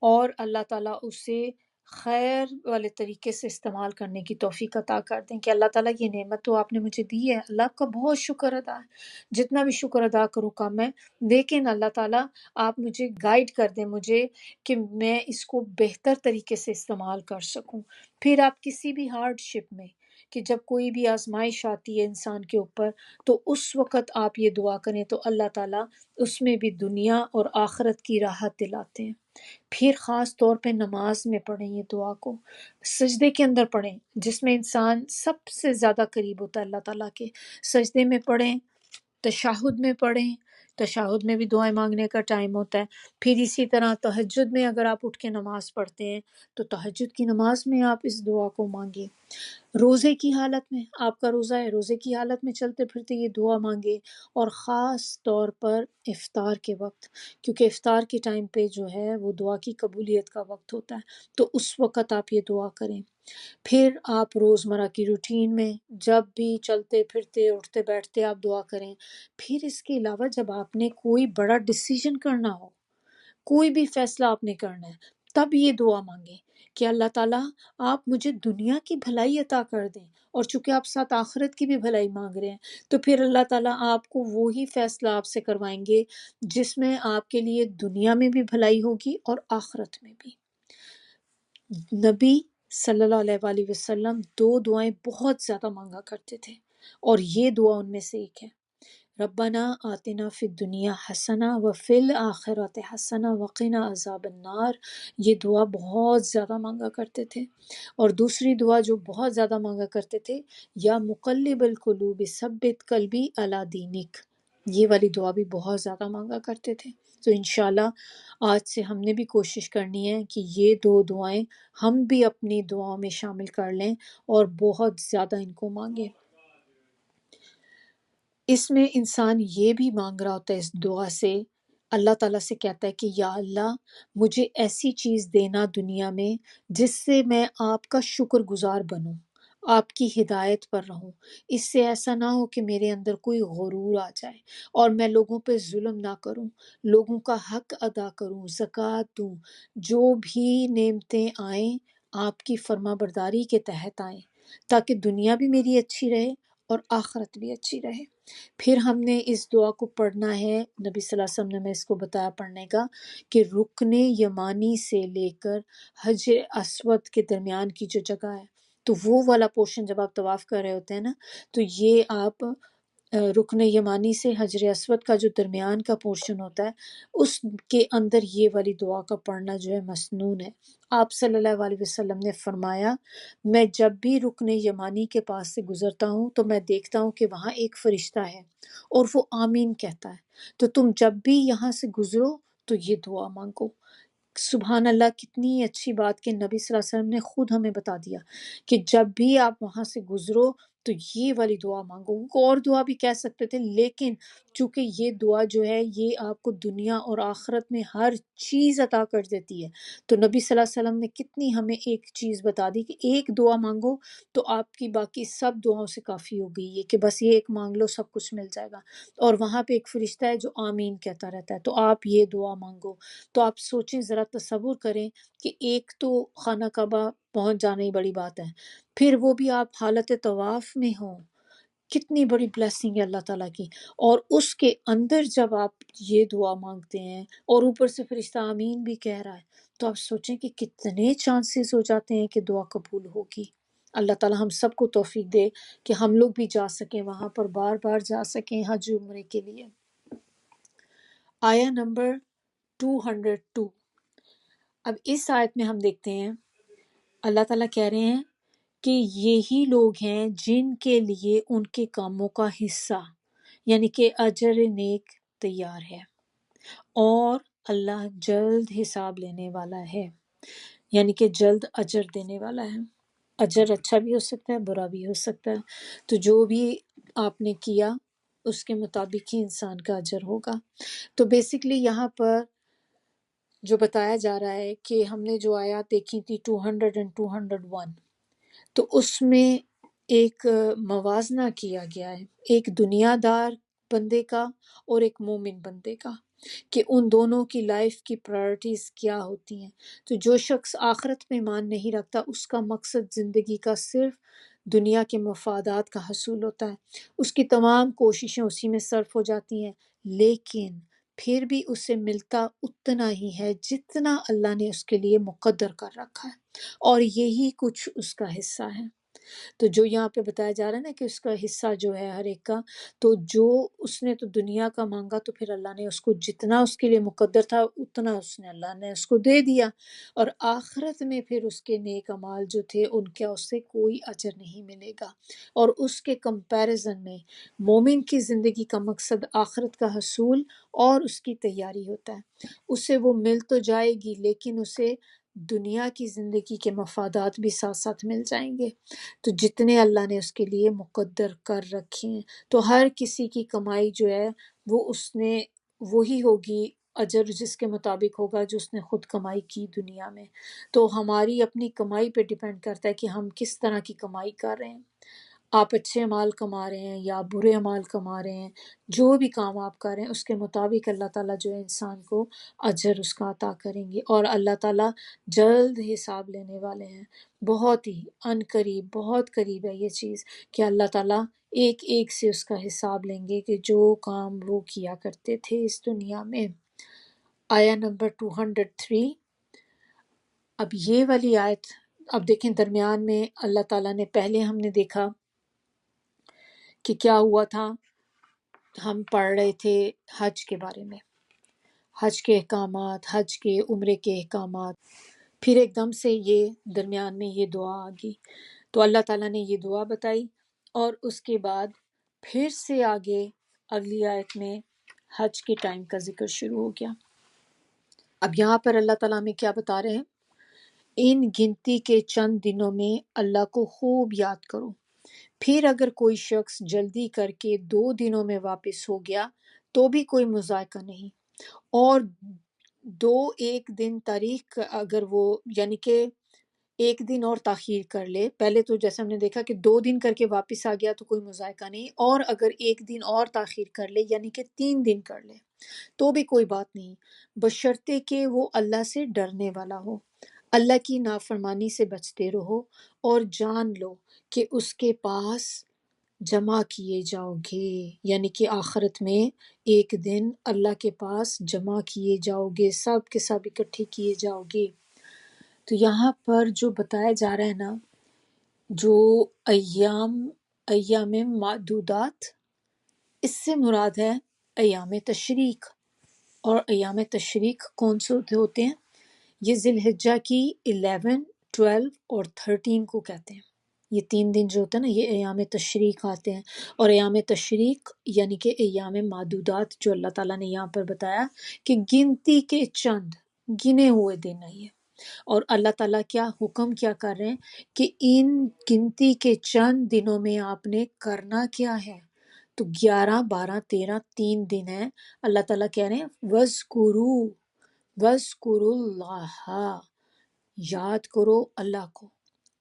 A: اور اللہ تعالیٰ اسے خیر والے طریقے سے استعمال کرنے کی توفیق عطا کر دیں کہ اللہ تعالیٰ یہ نعمت تو آپ نے مجھے دی ہے، اللہ کا بہت شکر ادا ہے، جتنا بھی شکر ادا کروں کم ہے، لیکن اللہ تعالیٰ آپ مجھے گائیڈ کر دیں مجھے کہ میں اس کو بہتر طریقے سے استعمال کر سکوں. پھر آپ کسی بھی ہارڈ شپ میں کہ جب کوئی بھی آزمائش آتی ہے انسان کے اوپر تو اس وقت آپ یہ دعا کریں تو اللہ تعالیٰ اس میں بھی دنیا اور آخرت کی راحت دلاتے ہیں. پھر خاص طور پہ نماز میں پڑھیں یہ دعا کو، سجدے کے اندر پڑھیں جس میں انسان سب سے زیادہ قریب ہوتا ہے اللہ تعالیٰ کے. سجدے میں پڑھیں، تشہد میں پڑھیں، تشہد میں بھی دعائیں مانگنے کا ٹائم ہوتا ہے. پھر اسی طرح تہجد میں اگر آپ اٹھ کے نماز پڑھتے ہیں تو تہجد کی نماز میں آپ اس دعا کو مانگیں. روزے کی حالت میں، آپ کا روزہ ہے، روزے کی حالت میں چلتے پھرتے یہ دعا مانگے، اور خاص طور پر افطار کے وقت، کیونکہ افطار کے ٹائم پہ جو ہے وہ دعا کی قبولیت کا وقت ہوتا ہے، تو اس وقت آپ یہ دعا کریں. پھر آپ روزمرہ کی روٹین میں جب بھی چلتے پھرتے اٹھتے بیٹھتے آپ دعا کریں. پھر اس کے علاوہ جب آپ نے کوئی بڑا ڈیسیژن کرنا ہو، کوئی بھی فیصلہ آپ نے کرنا ہے، تب یہ دعا مانگیں کہ اللہ تعالیٰ آپ مجھے دنیا کی بھلائی عطا کر دیں، اور چونکہ آپ ساتھ آخرت کی بھی بھلائی مانگ رہے ہیں تو پھر اللہ تعالیٰ آپ کو وہی فیصلہ آپ سے کروائیں گے جس میں آپ کے لیے دنیا میں بھی بھلائی ہوگی اور آخرت میں بھی. نبی صلی اللہ علیہ وآلہ وسلم دو دعائیں بہت زیادہ مانگا کرتے تھے، اور یہ دعا ان میں سے ایک ہے. ربنا آتنا فی الدنیا حسنہ وفی الآخرۃ حسنہ وقنا عذاب النار. یہ دعا بہت زیادہ مانگا کرتے تھے. اور دوسری دعا جو بہت زیادہ مانگا کرتے تھے، یا مقلب القلوب ثبت قلبی علی دینک. یہ والی دعا بھی بہت زیادہ مانگا کرتے تھے. تو انشاءاللہ آج سے ہم نے بھی کوشش کرنی ہے کہ یہ دو دعائیں ہم بھی اپنی دعاؤں میں شامل کر لیں اور بہت زیادہ ان کو مانگیں. اس میں انسان یہ بھی مانگ رہا ہوتا ہے اس دعا سے، اللہ تعالیٰ سے کہتا ہے کہ یا اللہ مجھے ایسی چیز دینا دنیا میں جس سے میں آپ کا شکر گزار بنوں، آپ کی ہدایت پر رہوں. اس سے ایسا نہ ہو کہ میرے اندر کوئی غرور آ جائے اور میں لوگوں پہ ظلم نہ کروں، لوگوں کا حق ادا کروں، زکوٰۃ دوں، جو بھی نعمتیں آئیں آپ کی فرما برداری کے تحت آئیں، تاکہ دنیا بھی میری اچھی رہے اور آخرت بھی اچھی رہے. پھر ہم نے اس دعا کو پڑھنا ہے، نبی صلی اللہ علیہ وسلم نے ہمیں اس کو بتایا پڑھنے کا، کہ رکن یمانی سے لے کر حجر اسود کے درمیان کی جو جگہ ہے، تو وہ والا پورشن جب آپ طواف کر رہے ہوتے ہیں نا، تو یہ آپ رکن یمانی سے حجر اسود کا جو درمیان کا پورشن ہوتا ہے اس کے اندر یہ والی دعا کا پڑھنا جو ہے مسنون ہے. آپ صلی اللہ علیہ وسلم نے فرمایا میں جب بھی رکن یمانی کے پاس سے گزرتا ہوں تو میں دیکھتا ہوں کہ وہاں ایک فرشتہ ہے اور وہ آمین کہتا ہے، تو تم جب بھی یہاں سے گزرو تو یہ دعا مانگو. سبحان اللہ، کتنی اچھی بات کہ نبی صلی اللہ علیہ وسلم نے خود ہمیں بتا دیا کہ جب بھی آپ وہاں سے گزرو تو یہ والی دعا مانگو. وہ اور دعا بھی کہہ سکتے تھے، لیکن چونکہ یہ دعا جو ہے یہ آپ کو دنیا اور آخرت میں ہر چیز عطا کر دیتی ہے، تو نبی صلی اللہ علیہ وسلم نے کتنی ہمیں ایک چیز بتا دی کہ ایک دعا مانگو تو آپ کی باقی سب دعاؤں سے کافی ہو گئی ہے، کہ بس یہ ایک مانگ لو سب کچھ مل جائے گا. اور وہاں پہ ایک فرشتہ ہے جو آمین کہتا رہتا ہے، تو آپ یہ دعا مانگو. تو آپ سوچیں، ذرا تصور کریں کہ ایک تو خانہ کعبہ پہنچ جانا ہی بڑی بات ہے، پھر وہ بھی آپ حالت طواف میں ہوں، کتنی بڑی بلیسنگ ہے اللہ تعالیٰ کی. اور اس کے اندر جب آپ یہ دعا مانگتے ہیں اور اوپر سے فرشتہ آمین بھی کہہ رہا ہے، تو آپ سوچیں کہ کتنے چانسز ہو جاتے ہیں کہ دعا قبول ہوگی. اللہ تعالیٰ ہم سب کو توفیق دے کہ ہم لوگ بھی جا سکیں وہاں پر، بار بار جا سکیں حج عمرے کے لیے. آیا نمبر 202. اب اس آیت میں ہم دیکھتے ہیں اللہ تعالیٰ کہہ رہے ہیں کہ یہی لوگ ہیں جن کے لیے ان کے کاموں کا حصہ، یعنی کہ اجر نیک تیار ہے، اور اللہ جلد حساب لینے والا ہے، یعنی کہ جلد اجر دینے والا ہے۔ اجر اچھا بھی ہو سکتا ہے، برا بھی ہو سکتا ہے، تو جو بھی آپ نے کیا اس کے مطابق ہی انسان کا اجر ہوگا۔ تو بیسکلی یہاں پر جو بتایا جا رہا ہے کہ ہم نے جو آیات دیکھی تھی 200 اور 201، تو اس میں ایک موازنہ کیا گیا ہے، ایک دنیا دار بندے کا اور ایک مومن بندے کا، کہ ان دونوں کی لائف کی پرائرٹیز کیا ہوتی ہیں۔ تو جو شخص آخرت میں ایمان نہیں رکھتا، اس کا مقصد زندگی کا صرف دنیا کے مفادات کا حصول ہوتا ہے، اس کی تمام کوششیں اسی میں صرف ہو جاتی ہیں، لیکن پھر بھی اسے ملتا اتنا ہی ہے جتنا اللہ نے اس کے لیے مقدر کر رکھا ہے، اور یہی کچھ اس کا حصہ ہے۔ تو جو یہاں پہ بتایا جا رہا ہے نا کہ اس کا حصہ جو ہے ہر ایک کا، تو جو اس نے تو دنیا کا مانگا تو پھر اللہ نے اس کو جتنا اس کے لیے مقدر تھا اتنا اللہ نے اس کو دے دیا، اور آخرت میں پھر اس کے نیک اعمال جو تھے ان کا اس سے کوئی اجر نہیں ملے گا۔ اور اس کے کمپیریزن میں مومن کی زندگی کا مقصد آخرت کا حصول اور اس کی تیاری ہوتا ہے، اسے وہ مل تو جائے گی لیکن اسے دنیا کی زندگی کے مفادات بھی ساتھ ساتھ مل جائیں گے، تو جتنے اللہ نے اس کے لیے مقدر کر رکھے ہیں۔ تو ہر کسی کی کمائی جو ہے وہ اس نے وہی ہوگی، اجر جس کے مطابق ہوگا جو اس نے خود کمائی کی دنیا میں۔ تو ہماری اپنی کمائی پہ ڈیپینڈ کرتا ہے کہ ہم کس طرح کی کمائی کر رہے ہیں، آپ اچھے اعمال کما رہے ہیں یا برے اعمال کما رہے ہیں، جو بھی کام آپ کر رہے ہیں اس کے مطابق اللہ تعالیٰ جو ہے انسان کو اجر اس کا عطا کریں گے، اور اللہ تعالیٰ جلد حساب لینے والے ہیں، بہت ہی ان قریب، بہت قریب ہے یہ چیز کہ اللہ تعالیٰ ایک ایک سے اس کا حساب لیں گے کہ جو کام وہ کیا کرتے تھے اس دنیا میں۔ آیا نمبر 203۔ اب یہ والی آیت، اب دیکھیں درمیان میں اللہ تعالیٰ نے پہلے ہم نے دیکھا کہ کیا ہوا تھا، ہم پڑھ رہے تھے حج کے بارے میں، حج کے احکامات، حج کے عمرے کے احکامات، پھر ایک دم سے یہ درمیان میں یہ دعا آ گئی، تو اللہ تعالیٰ نے یہ دعا بتائی، اور اس کے بعد پھر سے آگے اگلی آیت میں حج کے ٹائم کا ذکر شروع ہو گیا۔ اب یہاں پر اللہ تعالیٰ ہمیں کیا بتا رہے ہیں، ان گنتی کے چند دنوں میں اللہ کو خوب یاد کرو، پھر اگر کوئی شخص جلدی کر کے 2 دنوں میں واپس ہو گیا تو بھی کوئی مذائقہ نہیں، اور 2 تاریخ اگر وہ یعنی کہ 1 دن اور تاخیر کر لے، پہلے تو جیسے ہم نے دیکھا کہ 2 دن کر کے واپس آ گیا تو کوئی مذائقہ نہیں، اور اگر 1 دن اور تاخیر کر لے یعنی کہ 3 دن کر لے تو بھی کوئی بات نہیں، بشرطے کہ وہ اللہ سے ڈرنے والا ہو، اللہ کی نافرمانی سے بچتے رہو، اور جان لو کہ اس کے پاس جمع کیے جاؤ گے، یعنی کہ آخرت میں ایک دن اللہ کے پاس جمع کیے جاؤ گے، سب کے سب اکٹھے کیے جاؤ گے۔ تو یہاں پر جو بتایا جا رہا ہے نا، جو ایام معدودات، اس سے مراد ہے ایام تشریق، اور ایام تشریق کون سے ہوتے ہیں؟ یہ ذی الحجہ کی 11، 12 اور 13 کو کہتے ہیں، یہ 3 دن جو ہوتے ہیں نا یہ ایام تشریق آتے ہیں، اور ایام تشریق یعنی کہ ایام معدودات جو اللہ تعالیٰ نے یہاں پر بتایا کہ گنتی کے چند گنے ہوئے دن ہے یہ، اور اللہ تعالیٰ کیا حکم کیا کر رہے ہیں کہ ان گنتی کے چند دنوں میں آپ نے کرنا کیا ہے، تو 11، 12، 13 3 دن ہیں، اللہ تعالیٰ کہہ رہے ہیں وَاذْكُرُوا اللَّهَ، یاد کرو اللہ کو،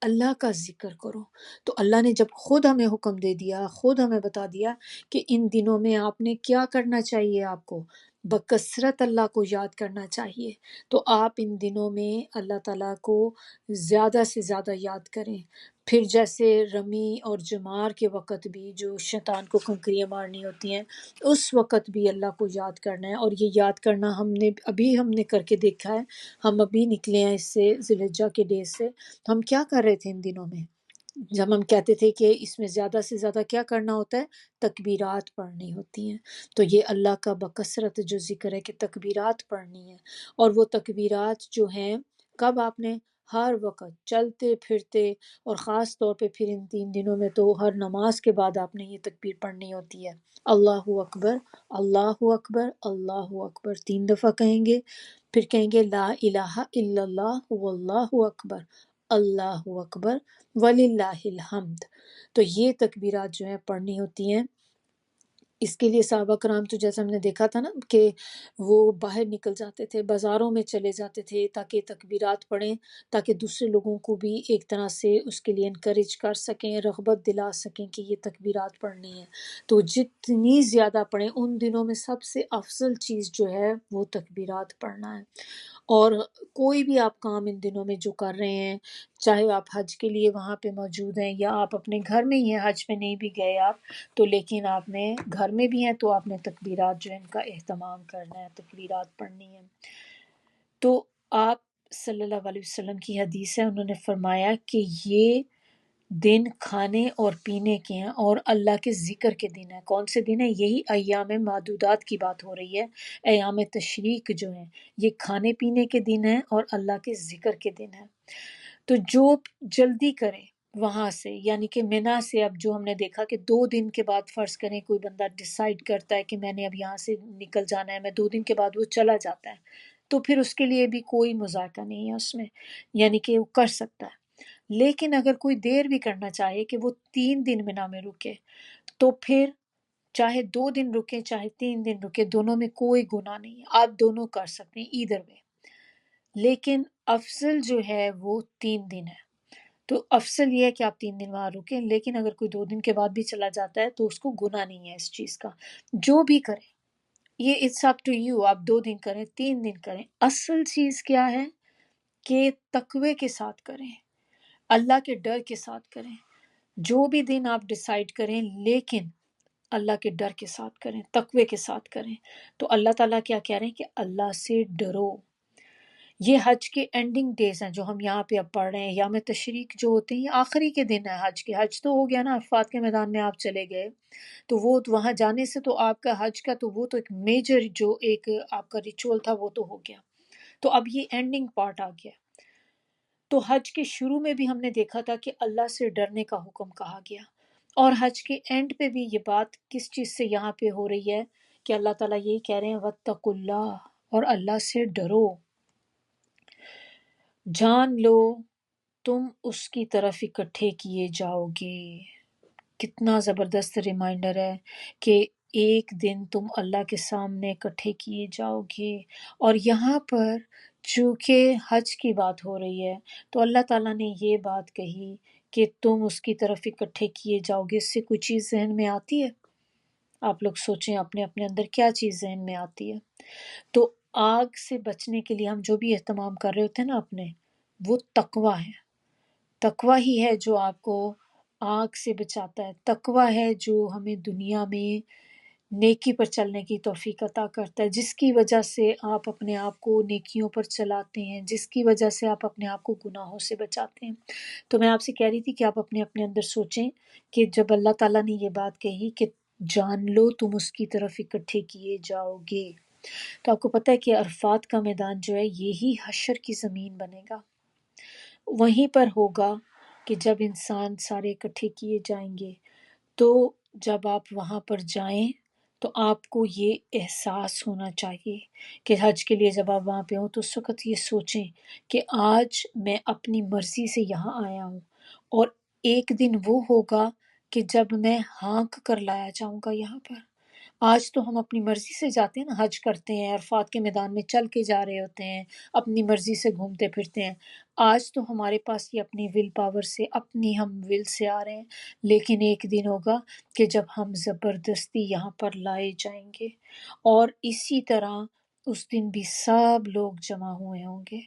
A: اللہ کا ذکر کرو۔ تو اللہ نے جب خود ہمیں حکم دے دیا، خود ہمیں بتا دیا کہ ان دنوں میں آپ نے کیا کرنا چاہیے، آپ کو بکثرت اللہ کو یاد کرنا چاہیے، تو آپ ان دنوں میں اللہ تعالیٰ کو زیادہ سے زیادہ یاد کریں۔ پھر جیسے رمی اور جمار کے وقت بھی جو شیطان کو کنکریاں مارنی ہوتی ہیں، اس وقت بھی اللہ کو یاد کرنا ہے، اور یہ یاد کرنا ہم نے کر کے دیکھا ہے، ہم ابھی نکلے ہیں اس سے ذی الحجہ کے ڈیز سے، ہم کیا کر رہے تھے ان دنوں میں، جب ہم کہتے تھے کہ اس میں زیادہ سے زیادہ کیا کرنا ہوتا ہے، تکبیرات پڑھنی ہوتی ہیں، تو یہ اللہ کا بکثرت جو ذکر ہے کہ تکبیرات پڑھنی ہے، اور وہ تکبیرات جو ہیں کب آپ نے ہر وقت چلتے پھرتے، اور خاص طور پہ پھر ان 3 دنوں میں تو ہر نماز کے بعد آپ نے یہ تکبیر پڑھنی ہوتی ہے، اللہ اکبر، اللہ اکبر، اللہ اکبر 3 دفعہ کہیں گے، پھر کہیں گے لا الہ الا اللہ واللہ اکبر، اللہ اکبر وللہ الحمد۔ تو یہ تکبیرات جو ہیں پڑھنی ہوتی ہیں۔ اس کے لیے صحابہ کرام تو جیسا ہم نے دیکھا تھا نا کہ وہ باہر نکل جاتے تھے، بازاروں میں چلے جاتے تھے تاکہ تکبیرات پڑھیں، تاکہ دوسرے لوگوں کو بھی ایک طرح سے اس کے لیے انکریج کر سکیں، رغبت دلا سکیں کہ یہ تکبیرات پڑھنی ہے۔ تو جتنی زیادہ پڑھیں، ان دنوں میں سب سے افضل چیز جو ہے وہ تکبیرات پڑھنا ہے۔ اور کوئی بھی آپ کام ان دنوں میں جو کر رہے ہیں، چاہے آپ حج کے لیے وہاں پہ موجود ہیں یا آپ اپنے گھر میں ہی ہیں، حج میں نہیں بھی گئے آپ تو، لیکن آپ نے گھر میں بھی ہیں تو آپ نے تکبیرات جو ہے ان کا اہتمام کرنا ہے، تکبیرات پڑھنی ہے۔ تو آپ صلی اللہ علیہ وسلم کی حدیث ہے، انہوں نے فرمایا کہ یہ دن کھانے اور پینے کے ہیں اور اللہ کے ذکر کے دن ہیں۔ کون سے دن ہیں؟ یہی ایام معدودات کی بات ہو رہی ہے، ایام تشریق جو ہیں، یہ کھانے پینے کے دن ہیں اور اللہ کے ذکر کے دن ہیں۔ تو جو جلدی کرے وہاں سے، یعنی کہ مینا سے، اب جو ہم نے دیکھا کہ 2 دن کے بعد فرض کریں کوئی بندہ ڈیسائیڈ کرتا ہے کہ میں نے اب یہاں سے نکل جانا ہے، میں 2 دن کے بعد وہ چلا جاتا ہے، تو پھر اس کے لیے بھی کوئی مذاکرہ نہیں ہے اس میں، یعنی کہ وہ کر سکتا ہے۔ لیکن اگر کوئی دیر بھی کرنا چاہے کہ وہ 3 دن مینا میں رکے، تو پھر چاہے 2 دن رکے چاہے 3 دن رکے، دونوں میں کوئی گناہ نہیں ہے، آپ دونوں کر سکتے ہیں ایدھر میں۔ لیکن افضل جو ہے وہ 3 دن ہے۔ تو افضل یہ ہے کہ آپ 3 دن وہاں رکیں، لیکن اگر کوئی 2 دن کے بعد بھی چلا جاتا ہے تو اس کو گناہ نہیں ہے اس چیز کا، جو بھی کرے۔ یہ اٹس اپ ٹو یو، آپ 2 دن کریں 3 دن کریں، اصل چیز کیا ہے کہ تقوی کے ساتھ کریں، اللہ کے ڈر کے ساتھ کریں۔ جو بھی دن آپ ڈیسائیڈ کریں، لیکن اللہ کے ڈر کے ساتھ کریں، تقوی کے ساتھ کریں۔ تو اللہ تعالیٰ کیا کہہ رہے ہیں کہ اللہ سے ڈرو۔ یہ حج کے اینڈنگ ڈیز ہیں جو ہم یہاں پہ اب پڑھ رہے ہیں، یام تشریق جو ہوتے ہیں یہ آخری کے دن ہے حج کے۔ حج تو ہو گیا نا، عرفات کے میدان میں آپ چلے گئے، تو وہ وہاں جانے سے تو آپ کا حج کا تو وہ تو ایک میجر جو ایک آپ کا ریچول تھا وہ تو ہو گیا۔ تو اب یہ اینڈنگ پارٹ آ گیا۔ تو حج کے شروع میں بھی ہم نے دیکھا تھا کہ اللہ سے ڈرنے کا حکم کہا گیا، اور حج کے اینڈ پہ بھی یہ بات کس چیز سے یہاں پہ ہو رہی ہے کہ اللہ تعالیٰ یہی کہہ رہے ہیں وَاتَّقُوا اللَّهَ، اور اللہ سے ڈرو، جان لو تم اس کی طرف اکٹھے کیے جاؤ گے۔ کتنا زبردست ریمائنڈر ہے کہ ایک دن تم اللہ کے سامنے اکٹھے کیے جاؤ گے۔ اور یہاں پر چونکہ حج کی بات ہو رہی ہے تو اللہ تعالیٰ نے یہ بات کہی کہ تم اس کی طرف اکٹھے کیے جاؤ گے، اس سے کوئی چیز ذہن میں آتی ہے؟ آپ لوگ سوچیں اپنے اپنے اندر کیا چیز ذہن میں آتی ہے۔ تو آگ سے بچنے کے لیے ہم جو بھی اہتمام کر رہے ہوتے ہیں نا اپنے، وہ تقوی ہے۔ تقوی ہی ہے جو آپ کو آگ سے بچاتا ہے، تقوی ہے جو ہمیں دنیا میں نیکی پر چلنے کی توفیق عطا کرتا ہے، جس کی وجہ سے آپ اپنے آپ کو نیکیوں پر چلاتے ہیں، جس کی وجہ سے آپ اپنے آپ کو گناہوں سے بچاتے ہیں۔ تو میں آپ سے کہہ رہی تھی کہ آپ اپنے اپنے اندر سوچیں کہ جب اللہ تعالیٰ نے یہ بات کہی کہ جان لو تم اس کی طرف اکٹھے کیے جاؤ گے، تو آپ کو پتہ ہے کہ عرفات کا میدان جو ہے یہی حشر کی زمین بنے گا، وہیں پر ہوگا کہ جب انسان سارے اکٹھے کیے جائیں گے۔ تو جب آپ وہاں پر جائیں تو آپ کو یہ احساس ہونا چاہیے کہ حج کے لیے جب آپ وہاں پہ ہوں تو اس وقت یہ سوچیں کہ آج میں اپنی مرضی سے یہاں آیا ہوں، اور ایک دن وہ ہوگا کہ جب میں ہانک کر لایا جاؤں گا یہاں پر۔ آج تو ہم اپنی مرضی سے جاتے ہیں نا، حج کرتے ہیں، عرفات کے میدان میں چل کے جا رہے ہوتے ہیں، اپنی مرضی سے گھومتے پھرتے ہیں۔ آج تو ہمارے پاس یہ اپنی ول پاور سے، اپنی ہم ول سے آ رہے ہیں، لیکن ایک دن ہوگا کہ جب ہم زبردستی یہاں پر لائے جائیں گے، اور اسی طرح اس دن بھی سب لوگ جمع ہوئے ہوں گے۔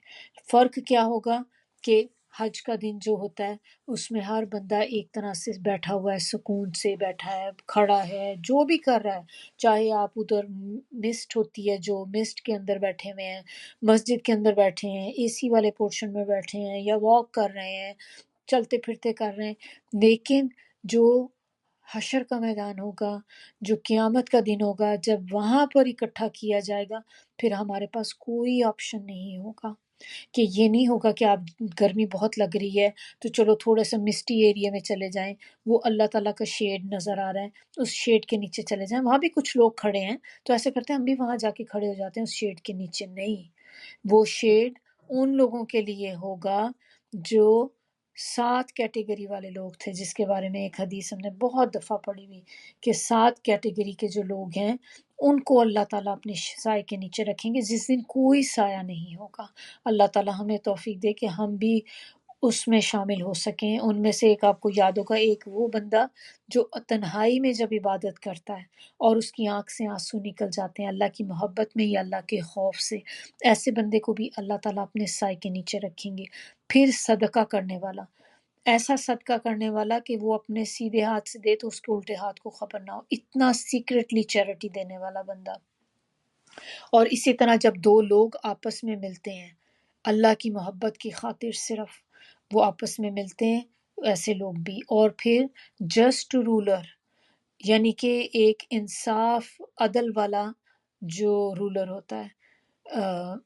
A: فرق کیا ہوگا کہ حج کا دن جو ہوتا ہے اس میں ہر بندہ ایک طرح سے بیٹھا ہوا ہے، سکون سے بیٹھا ہے، کھڑا ہے، جو بھی کر رہا ہے، چاہے آپ ادھر مسٹ ہوتی ہے جو مسٹ کے اندر بیٹھے ہوئے ہیں، مسجد کے اندر بیٹھے ہیں، اے سی والے پورشن میں بیٹھے ہیں، یا واک کر رہے ہیں، چلتے پھرتے کر رہے ہیں، لیکن جو حشر کا میدان ہوگا، جو قیامت کا دن ہوگا، جب وہاں پر اکٹھا کیا جائے گا، پھر ہمارے پاس کوئی آپشن نہیں ہوگا۔ کہ یہ نہیں ہوگا کہ آپ گرمی بہت لگ رہی ہے تو چلو تھوڑا سا مسٹی ایریا میں چلے جائیں، وہ اللہ تعالیٰ کا شیڈ نظر آ رہا ہے اس شیڈ کے نیچے چلے جائیں، وہاں بھی کچھ لوگ کھڑے ہیں تو ایسے کرتے ہیں ہم بھی وہاں جا کے کھڑے ہو جاتے ہیں اس شیڈ کے نیچے۔ نہیں، وہ شیڈ ان لوگوں کے لیے ہوگا جو 7 کیٹیگری والے لوگ تھے، جس کے بارے میں ایک حدیث ہم نے بہت دفعہ پڑھی ہوئی کہ 7 کیٹیگری کے جو لوگ ہیں ان کو اللہ تعالیٰ اپنے سائے کے نیچے رکھیں گے جس دن کوئی سایہ نہیں ہوگا۔ اللہ تعالیٰ ہمیں توفیق دے کہ ہم بھی اس میں شامل ہو سکیں۔ ان میں سے ایک آپ کو یاد ہوگا، ایک وہ بندہ جو تنہائی میں جب عبادت کرتا ہے اور اس کی آنکھ سے آنسو نکل جاتے ہیں اللہ کی محبت میں یا اللہ کے خوف سے، ایسے بندے کو بھی اللہ تعالیٰ اپنے سائے کے نیچے رکھیں گے۔ پھر صدقہ کرنے والا، ایسا صدقہ کرنے والا کہ وہ اپنے سیدھے ہاتھ سے دے تو اس کے الٹے ہاتھ کو خبر نہ ہو، اتنا سیکرٹلی چیریٹی دینے والا بندہ۔ اور اسی طرح جب دو لوگ آپس میں ملتے ہیں اللہ کی محبت کی خاطر، صرف وہ آپس میں ملتے ہیں، ایسے لوگ بھی۔ اور پھر جسٹ رولر، یعنی کہ ایک انصاف عدل والا جو رولر ہوتا ہے،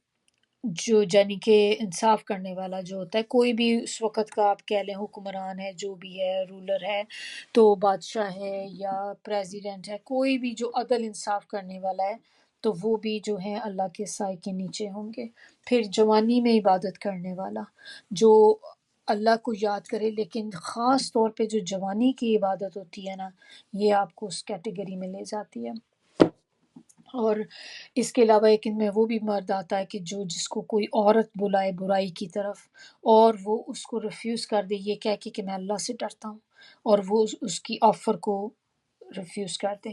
A: جو یعنی کہ انصاف کرنے والا جو ہوتا ہے، کوئی بھی اس وقت کا آپ کہہ لیں حکمران ہے، جو بھی ہے، رولر ہے تو بادشاہ ہے یا پریزیڈنٹ ہے، کوئی بھی جو عدل انصاف کرنے والا ہے تو وہ بھی جو ہے اللہ کے سائے کے نیچے ہوں گے۔ پھر جوانی میں عبادت کرنے والا جو اللہ کو یاد کرے، لیکن خاص طور پہ جو جوانی کی عبادت ہوتی ہے نا، یہ آپ کو اس کیٹیگری میں لے جاتی ہے۔ اور اس کے علاوہ ایک ان میں وہ بھی مرد آتا ہے کہ جو جس کو کوئی عورت بلائے برائی کی طرف اور وہ اس کو ریفیوز کر دے یہ کہہ کے کہ میں اللہ سے ڈرتا ہوں، اور وہ اس کی آفر کو ریفیوز کر دے۔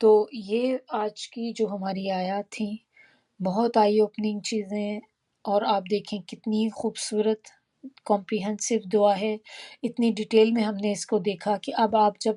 A: تو یہ آج کی جو ہماری آیات تھیں بہت آئی اوپننگ چیزیں، اور آپ دیکھیں کتنی خوبصورت کمپریہنسو دعا ہے، اتنی ڈیٹیل میں ہم نے اس کو دیکھا کہ اب آپ جب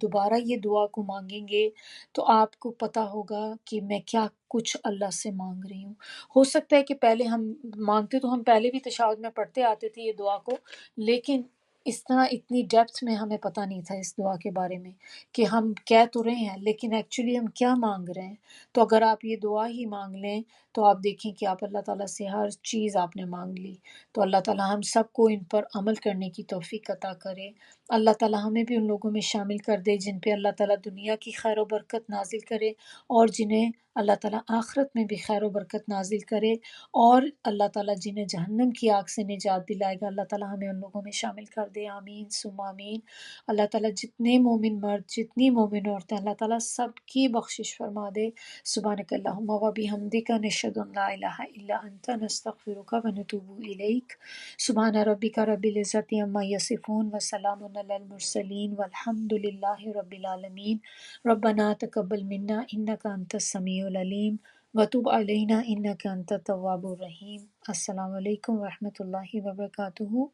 A: دوبارہ یہ دعا کو مانگیں گے تو آپ کو پتہ ہوگا کہ میں کیا کچھ اللہ سے مانگ رہی ہوں۔ ہو سکتا ہے کہ پہلے ہم مانگتے تو ہم پہلے بھی تشہد میں پڑھتے آتے تھے یہ دعا کو، لیکن اس طرح اتنی ڈیپتھ میں ہمیں پتہ نہیں تھا اس دعا کے بارے میں کہ ہم کہہ تو رہے ہیں لیکن ایکچولی ہم کیا مانگ رہے ہیں۔ تو اگر آپ یہ دعا ہی مانگ لیں تو آپ دیکھیں کہ آپ اللہ تعالیٰ سے ہر چیز آپ نے مانگ لی۔ تو اللہ تعالیٰ ہم سب کو ان پر عمل کرنے کی توفیق عطا کرے۔ اللہ تعالیٰ ہمیں بھی ان لوگوں میں شامل کر دے جن پہ اللہ تعالیٰ دنیا کی خیر و برکت نازل کرے، اور جنہیں اللہ تعالیٰ آخرت میں بھی خیر و برکت نازل کرے، اور اللہ تعالیٰ جنہیں جہنم کی آگ سے نجات دلائے گا اللہ تعالیٰ ہمیں ان لوگوں میں شامل کر دے۔ آمین ثم آمین۔ اللہ تعالیٰ جتنے مومن مرد جتنی مومن عورتیں اللہ تعالیٰ سب کی بخشش فرما دے۔ سبحانک اللہم و بحمدک نشہد ان لا الہ الا انت نستغفرک و نتوب الیک۔ سبحان ربک رب العزت عما یصفون وسلام علی المرسلین والحمد للہ رب العالمین۔ ربنا تقبل منا انک انت السمیع العلیم وتب علینا انک انت التواب الرحیم۔ السلام علیکم ورحمۃ اللہ وبرکاتہ۔